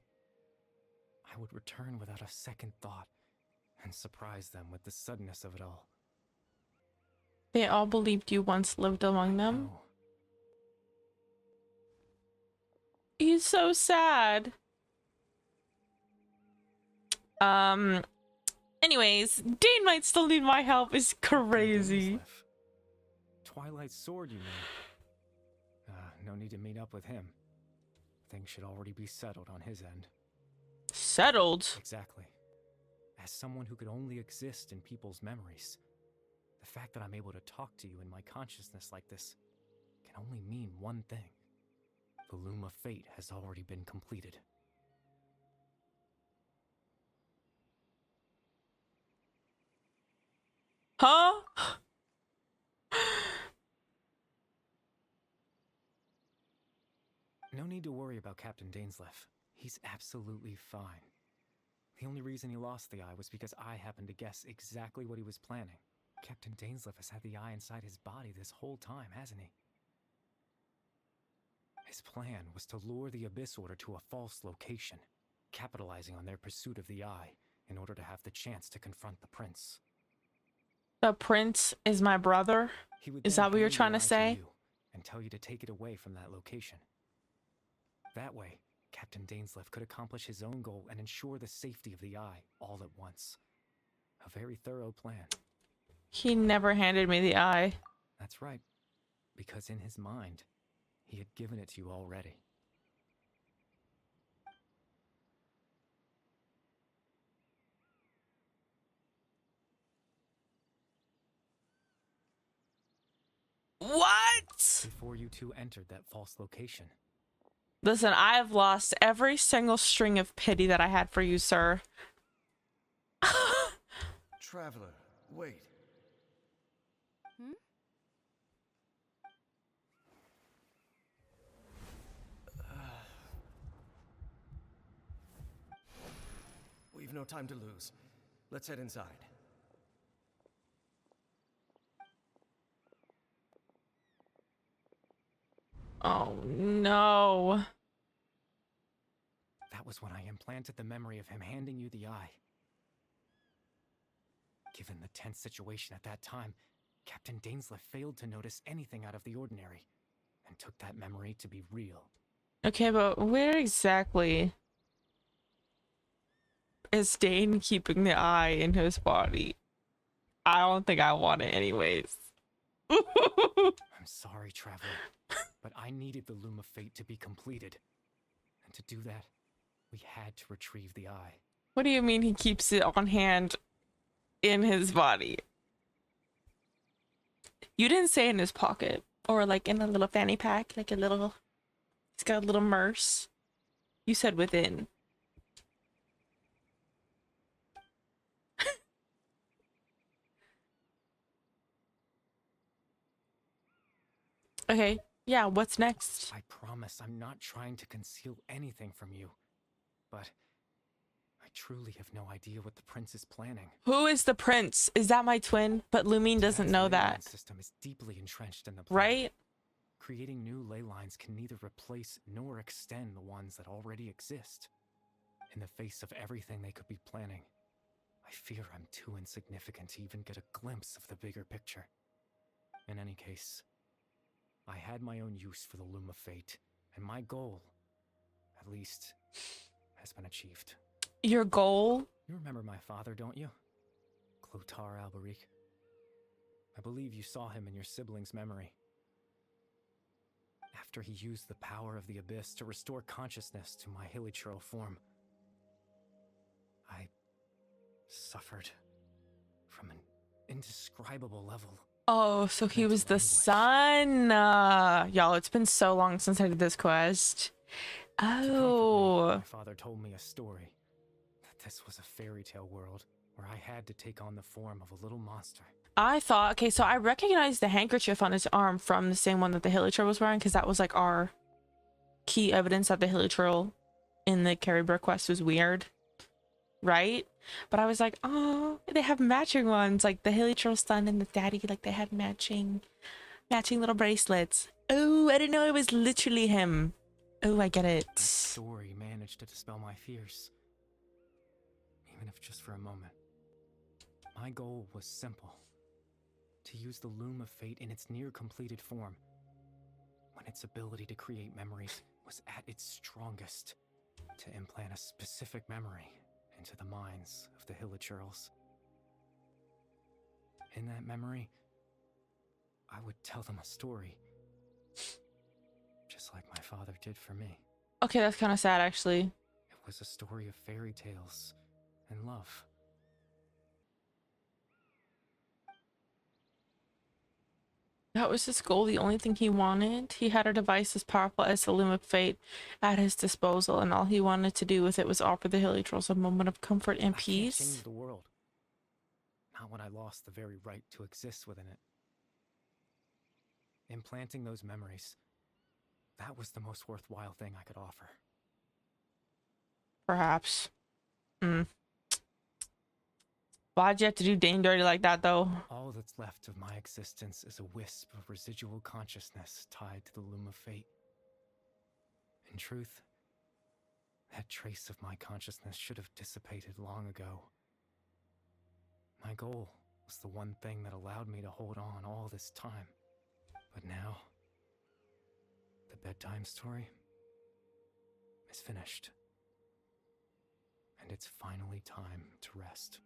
I would return without a second thought and surprise them with the suddenness of it all. They all believed you once lived among them. No. He's so sad. Anyways, Dane might still need my help is crazy. Dainsleif. Twilight Sword, you mean? No need to meet up with him. Things should already be settled on his end. Settled? Exactly. As someone who could only exist in people's memories, the fact that I'm able to talk to you in my consciousness like this can only mean one thing. The Loom of Fate has already been completed. Huh? No need to worry about Captain Dainsleif. He's absolutely fine. The only reason he lost the eye was because I happened to guess exactly what he was planning. Captain Dainsleif has had the eye inside his body this whole time, hasn't he? His plan was to lure the Abyss Order to a false location, capitalizing on their pursuit of the eye in order to have the chance to confront the prince. The prince is my brother? He would Is then that what you're hand the trying to eye say? you and tell you to take it away from that location. That way, Captain Dainsleif could accomplish his own goal and ensure the safety of the eye all at once. A very thorough plan. He never handed me the eye. That's right, because in his mind, he had given it to you already. What? Before you two entered that false location. Listen, I have lost every single string of pity that I had for you, sir. Traveler, wait. We've no time to lose. Let's head inside. Oh, no. That was when I implanted the memory of him handing you the eye. Given the tense situation at that time, Captain Dainsleif failed to notice anything out of the ordinary, and took that memory to be real. Okay, but where exactly is Dane keeping the eye in his body? I don't think I want it anyways. I'm sorry, Traveler, but I needed the Loom of Fate to be completed. And to do that, we had to retrieve the eye. What do you mean he keeps it on hand in his body? You didn't say in his pocket or like in a little fanny pack, like a little, it's got a little purse. You said within. Okay, yeah, what's next? I promise I'm not trying to conceal anything from you, but I truly have no idea what the prince is planning. Who is the prince? Is that my twin? But Lumine doesn't know that. The system is deeply entrenched in the plan. Right? Creating new ley lines can neither replace nor extend the ones that already exist. In the face of everything they could be planning, I fear I'm too insignificant to even get a glimpse of the bigger picture. In any case, I had my own use for the Loom of Fate, and my goal, at least, has been achieved. Your goal? You remember my father, don't you? Clotar Alberic. I believe you saw him in your sibling's memory. After he used the power of the Abyss to restore consciousness to my hilichurl form, I suffered from an indescribable level. Oh, so he was the son. Y'all, it's been so long since I did this quest. Oh. My father told me a story. That this was a fairy tale world where I had to take on the form of a little monster. I thought, okay, so I recognized the handkerchief on his arm from the same one that the hilichurl was wearing, because that was like our key evidence that the hilichurl in the Khaenri'ah quest was weird. Right? But I was like, oh, they have matching ones. Like the hilichurl's son and the daddy, like they had matching little bracelets. Oh, I didn't know it was literally him. Oh, I get it. That story managed to dispel my fears. Even if just for a moment. My goal was simple. To use the Loom of Fate in its near-completed form, when its ability to create memories was at its strongest, to implant a specific memory into the minds of the Hillage. In that memory, I would tell them a story, just like my father did for me. Okay, that's kind of sad, actually. It was a story of fairy tales and love. That was his goal, the only thing he wanted. He had a device as powerful as the Loom of Fate at his disposal, and all he wanted to do with it was offer the Hilly Trolls a moment of comfort and I can't peace. change the world. Not when I lost the very right to exist within it. Implanting those memories, that was the most worthwhile thing I could offer. Perhaps. Why'd you have to do Dane dirty like that, though? All that's left of my existence is a wisp of residual consciousness tied to the Loom of Fate. In truth, that trace of my consciousness should have dissipated long ago. My goal was the one thing that allowed me to hold on all this time. But now, the bedtime story is finished. And it's finally time to rest.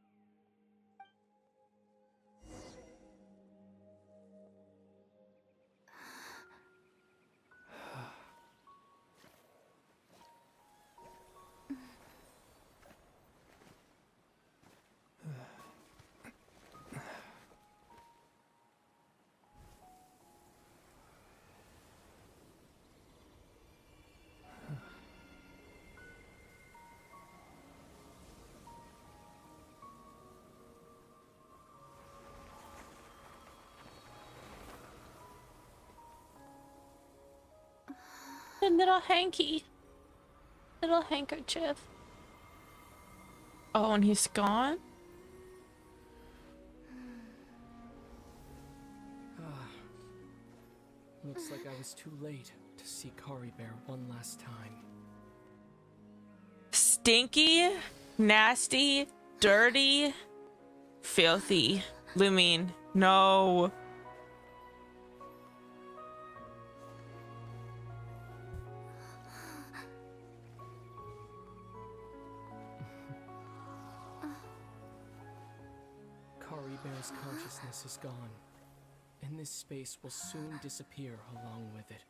A little hanky. Little handkerchief. Oh, and he's gone? Looks like I was too late to see Khaenri'ah one last time. Stinky, nasty, dirty, filthy. Lumine. No. Khaenri'ah's consciousness is gone, and this space will soon disappear along with it.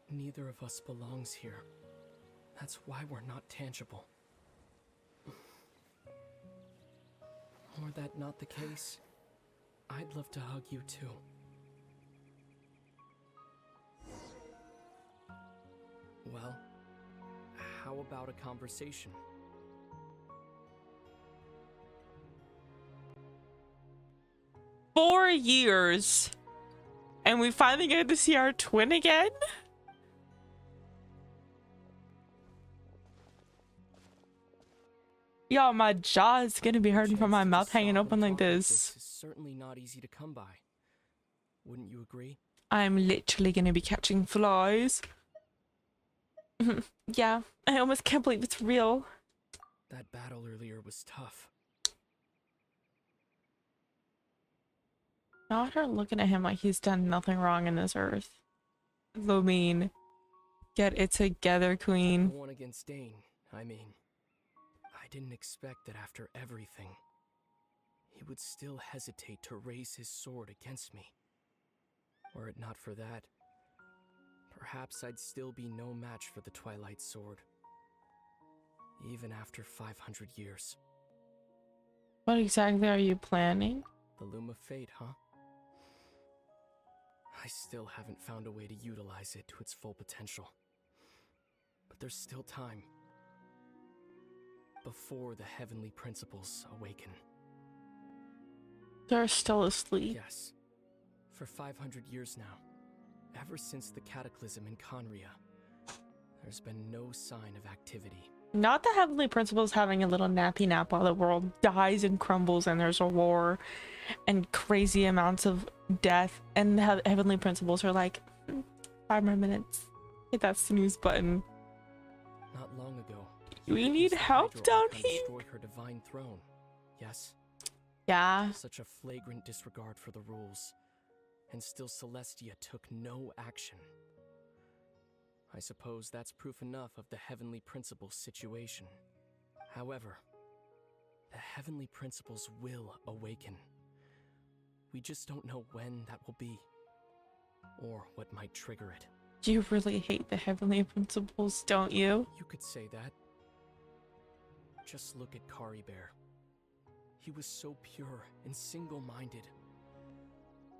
Neither of us belongs here. That's why we're not tangible. Were that not the case, I'd love to hug you too. Well, how about a conversation? Four years. And we finally get to see our twin again? Y'all, my jaw is gonna be hurting from my mouth hanging open like this. Is certainly not easy to come by. Wouldn't you agree? I'm literally gonna be catching flies. Yeah, I almost can't believe it's real. That battle earlier was tough. Not her looking at him like he's done nothing wrong in this earth. Lumine. Get it together, queen. The one against Dane, I mean. I didn't expect that after everything, he would still hesitate to raise his sword against me. Were it not for that, perhaps I'd still be no match for the Twilight Sword. Even after 500 years. What exactly are you planning? The Loom of Fate, huh? I still haven't found a way to utilize it to its full potential. But there's still time. Before the heavenly principles awaken. They're still asleep. Yes. For 500 years now, ever since the cataclysm in Khaenri'ah, there's been no sign of activity. Not the heavenly principles having a little nappy nap while the world dies and crumbles and there's a war and crazy amounts of death, and the heavenly principles are like 5 more minutes. Hit that snooze button. Not long ago, We need help down here. destroy her divine throne. Yes. Yeah. Such a flagrant disregard for the rules, and still Celestia took no action. I suppose that's proof enough of the Heavenly Principles situation. However, the Heavenly Principles will awaken. We just don't know when that will be, or what might trigger it. You really hate the Heavenly Principles, don't you? You could say that. Just look at Khaenri'ah. He was so pure and single-minded.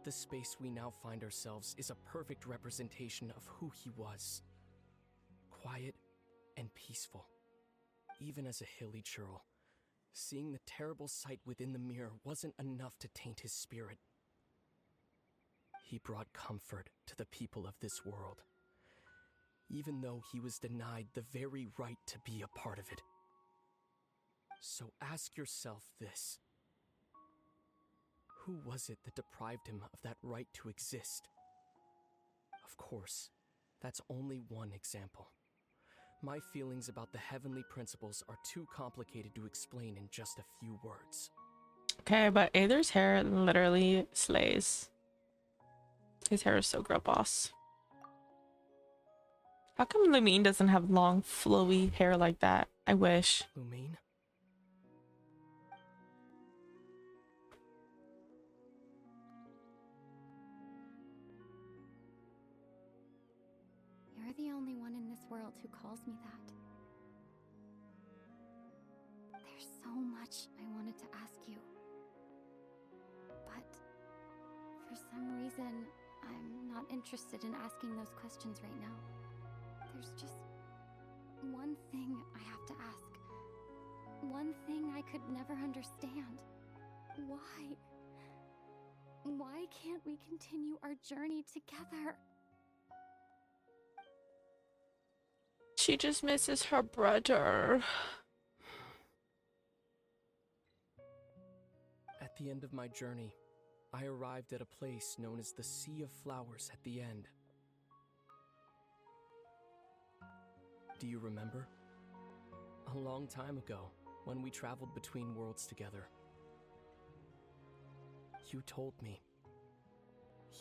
The space we now find ourselves is a perfect representation of who he was. Quiet and peaceful. Even as a hilly churl, seeing the terrible sight within the mirror wasn't enough to taint his spirit. He brought comfort to the people of this world, even though he was denied the very right to be a part of it. So ask yourself this. Who was it that deprived him of that right to exist? Of course, that's only one example. My feelings about the Heavenly Principles are too complicated to explain in just a few words. Okay, but Aether's hair literally slays. His hair is so girl boss. How come Lumine doesn't have long, flowy hair like that? I wish. Lumine? You're the only one in this world who calls me that. There's so much I wanted to ask you. But for some reason, I'm not interested in asking those questions right now. There's just one thing I have to ask. One thing I could never understand. Why? Why can't we continue our journey together? She just misses her brother. At the end of my journey, I arrived at a place known as the Sea of Flowers at the end. Do you remember? A long time ago, when we traveled between worlds together. You told me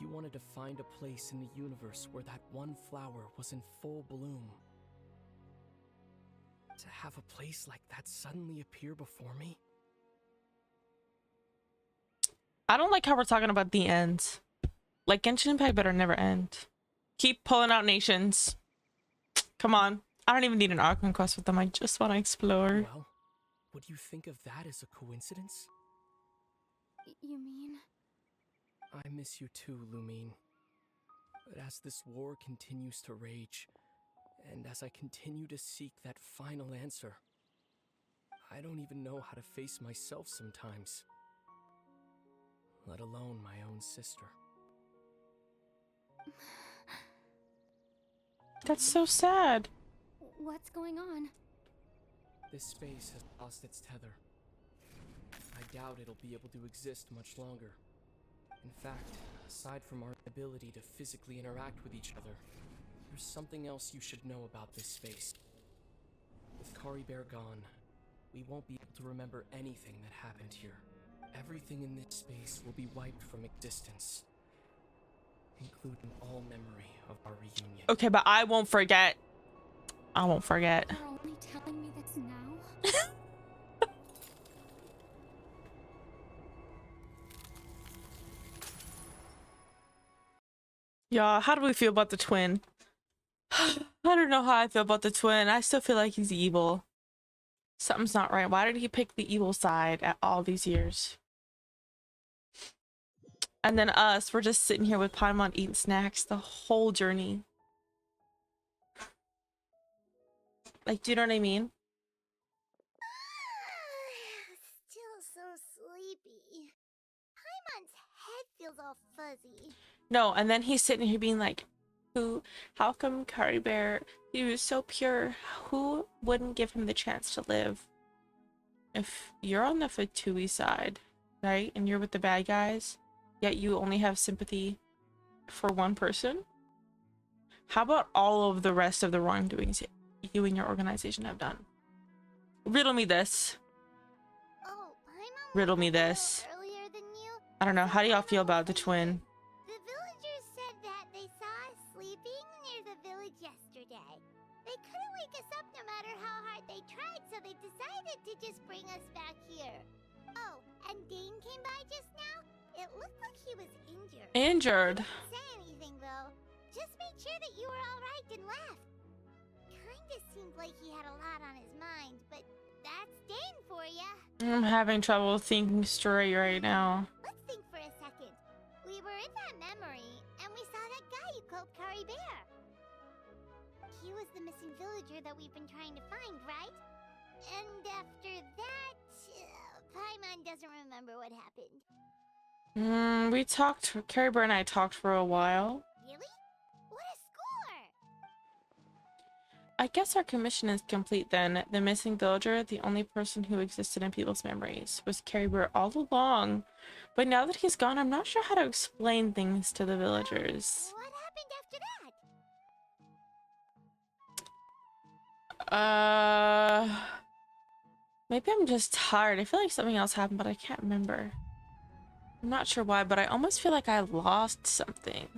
you wanted to find a place in the universe where that one flower was in full bloom. To have a place like that suddenly appear before me? I don't like how we're talking about the end. Like, Genshin Impact better never end. Keep pulling out nations. Come on. I don't even need an Archon Quest with them. I just want to explore. Well, would you think of that as a coincidence? You mean? I miss you too, Lumine. But as this war continues to rage, and as I continue to seek that final answer, I don't even know how to face myself sometimes. Let alone my own sister. That's so sad. What's going on? This space has lost its tether. I doubt it'll be able to exist much longer. In fact, aside from our ability to physically interact with each other, there's something else you should know about this space. With Khaenri'ah gone, we won't be able to remember anything that happened here. Everything in this space will be wiped from existence, including all memory of our reunion. Okay, but I won't forget. I won't forget. You're only telling me this now? Yeah, how do we feel about the twin? I don't know how I feel about the twin. I still feel like he's evil. Something's not right. Why did he pick the evil side at all these years? And then us, we're just sitting here with Paimon eating snacks the whole journey. Like, do you know what I mean? Still so sleepy. Paimon's head feels all fuzzy. No, and then he's sitting here being like, how come Khaenri'ah, he was so pure, who wouldn't give him the chance to live? If you're on the Fatui side, right, and you're with the bad guys, yet you only have sympathy for one person, how about all of the rest of the wrongdoings you and your organization have done? Riddle me this. Oh, Paimon Riddle me woke up a this. little I don't know. How do y'all feel about the twin? The villagers said that they saw us sleeping near the village yesterday. They couldn't wake us up no matter how hard they tried, so they decided to just bring us back here. Oh, and Dane came by just now. It looked like he was injured. Injured? He didn't say anything, though. Just made sure that you were all right and left. Kinda seemed like he had a lot on his mind, but that's Dane for ya. I'm having trouble thinking straight right now. Let's think for a second. We were in that memory, and we saw that guy you called Khaenri'ah. He was the missing villager that we've been trying to find, right? And after that, Paimon doesn't remember what happened. We talked, Khaenri'ah and I talked for a while. Really? What a score! I guess our commission is complete then. The missing villager, the only person who existed in people's memories, was Khaenri'ah all along. But now that he's gone, I'm not sure how to explain things to the villagers. What happened after that? Maybe I'm just tired. I feel like something else happened, but I can't remember. I'm not sure why, but I almost feel like I lost something.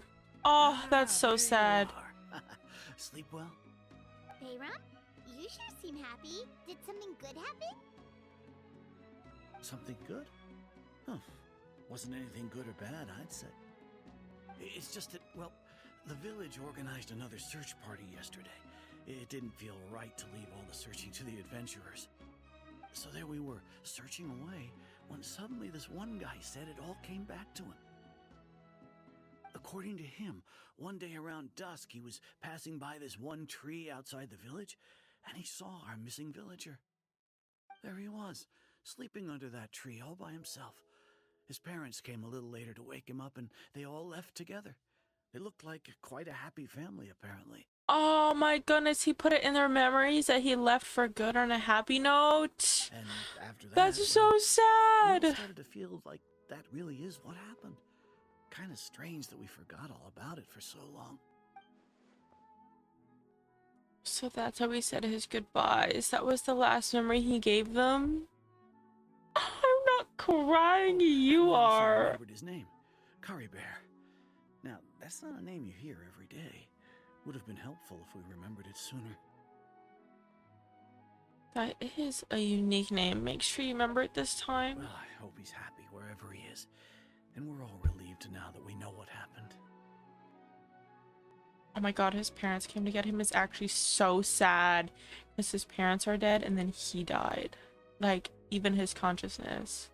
Oh, that's so sad. Sleep well? Bayram, you sure seem happy. Did something good happen? Something good? Huh. Wasn't anything good or bad, I'd say. It's just that, well, the village organized another search party yesterday. It didn't feel right to leave all the searching to the adventurers. So there we were, searching away, when suddenly this one guy said it all came back to him. According to him, one day around dusk, he was passing by this one tree outside the village, and he saw our missing villager. There he was, sleeping under that tree all by himself. His parents came a little later to wake him up, and they all left together. They looked like quite a happy family, apparently. Oh my goodness, he put it in their memories that he left for good on a happy note. And after that, That's so sad. I started to feel like that really is what happened. Kind of strange that we forgot all about it for so long. So that's how he said his goodbyes. That was the last memory he gave them. I'm not crying, you I are. remembered his name, Khaenri'ah. Now, that's not a name you hear every day. Would have been helpful if we remembered it sooner. That is a unique name. Make sure you remember it this time. Well, I hope he's happy wherever he is. And we're all relieved now that we know what happened. Oh my god, his parents came to get him. It's actually so sad. Because his parents are dead and then he died. Like, even his consciousness.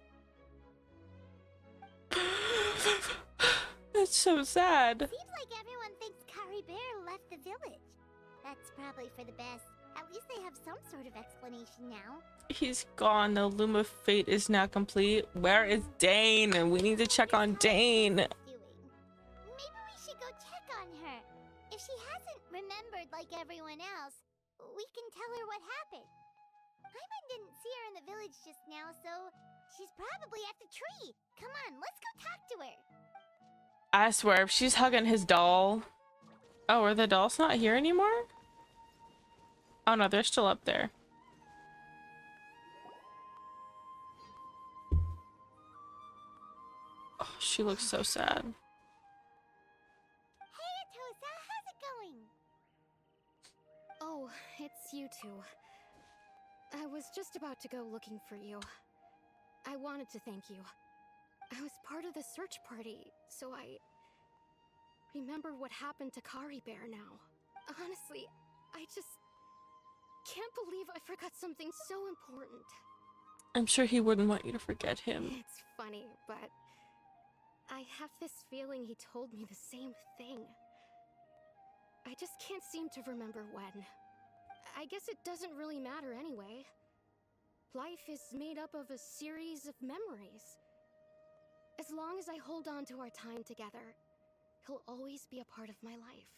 That's so sad. Seems like everyone thinks Khaenri'ah left the village. That's probably for the best. At least they have some sort of explanation now. He's gone. The Loom of Fate is now complete. Where is Dane? And we need to check on Dane. Maybe we should go check on her. If she hasn't remembered like everyone else, we can tell her what happened. Paimon didn't see her in the village just now, so she's probably at the tree. Come on, let's go talk to her. I swear, if she's hugging his doll. Oh, are the dolls not here anymore? Oh no, they're still up there. Oh, she looks so sad. Hey, Atosa, how's it going? Oh, it's you two. I was just about to go looking for you. I wanted to thank you. I was part of the search party, so I remembered what happened to Khaenri'ah now. Honestly, I just can't believe I forgot something so important. I'm sure he wouldn't want you to forget him. It's funny, but I have this feeling he told me the same thing. I just can't seem to remember when. I guess it doesn't really matter anyway. Life is made up of a series of memories. As long as I hold on to our time together, he'll always be a part of my life.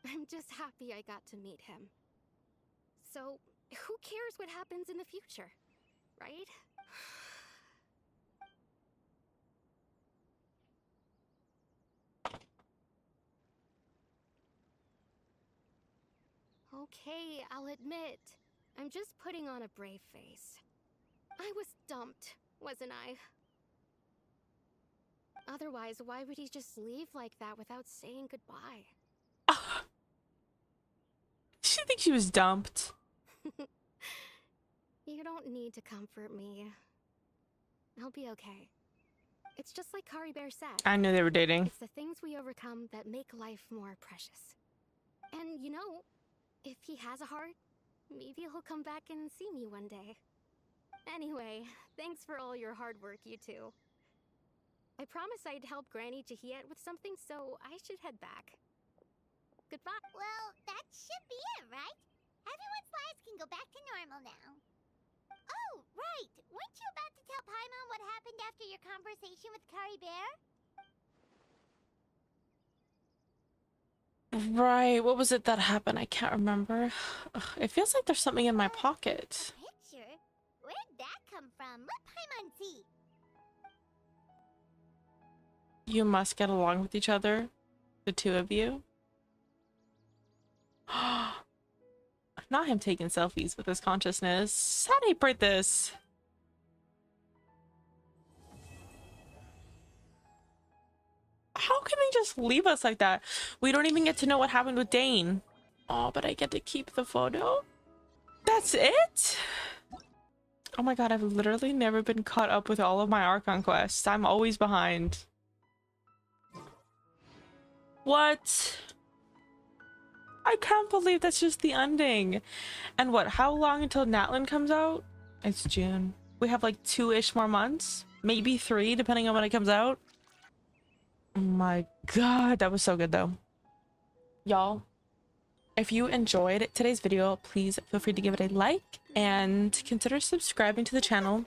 I'm just happy I got to meet him. So, who cares what happens in the future, right? Okay, I'll admit, I'm just putting on a brave face. I was dumped, wasn't I? Otherwise, why would he just leave like that without saying goodbye? She thinks she was dumped. You don't need to comfort me. I'll be okay. It's just like Kari Bear said. I knew they were dating. It's the things we overcome that make life more precious. And you know, if he has a heart, maybe he'll come back and see me one day. Anyway, thanks for all your hard work, you two. I promised I'd help Granny Jahiet with something, so I should head back. Goodbye. Well, that should be it, right? Everyone's lives can go back to normal now. Oh, right! Weren't you about to tell Paimon what happened after your conversation with Kari Bear? Right, what was it that happened? I can't remember. Ugh, it feels like there's something in my pocket. Picture? Where'd that come from? Let Paimon see. You must get along with each other, the two of you. Not him taking selfies with his consciousness. How do you print this? How can they just leave us like that? We don't even get to know what happened with Dane. Oh, but I get to keep the photo? That's it? Oh my god, I've literally never been caught up with all of my Archon quests. I'm always behind. What? I can't believe that's just the ending. And what, how long until Natlan comes out? It's June. We have like 2-ish more months. Maybe 3, depending on when it comes out. Oh my god, that was so good though. Y'all, if you enjoyed today's video, please feel free to give it a like and consider subscribing to the channel,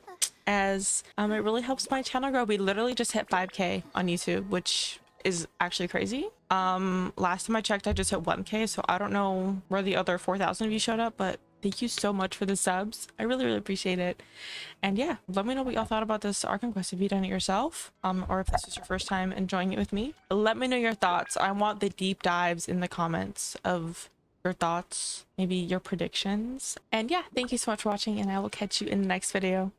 as it really helps my channel grow. We literally just hit 5K on YouTube, which is actually crazy. Last time I checked, I just hit 1K, so I don't know where the other 4,000 of you showed up, but thank you so much for the subs. I really, really appreciate it. And yeah, let me know what y'all thought about this Archon Quest. Have you done it yourself? Or if this is your first time enjoying it with me? Let me know your thoughts. I want the deep dives in the comments of your thoughts, maybe your predictions. And yeah, thank you so much for watching, and I will catch you in the next video.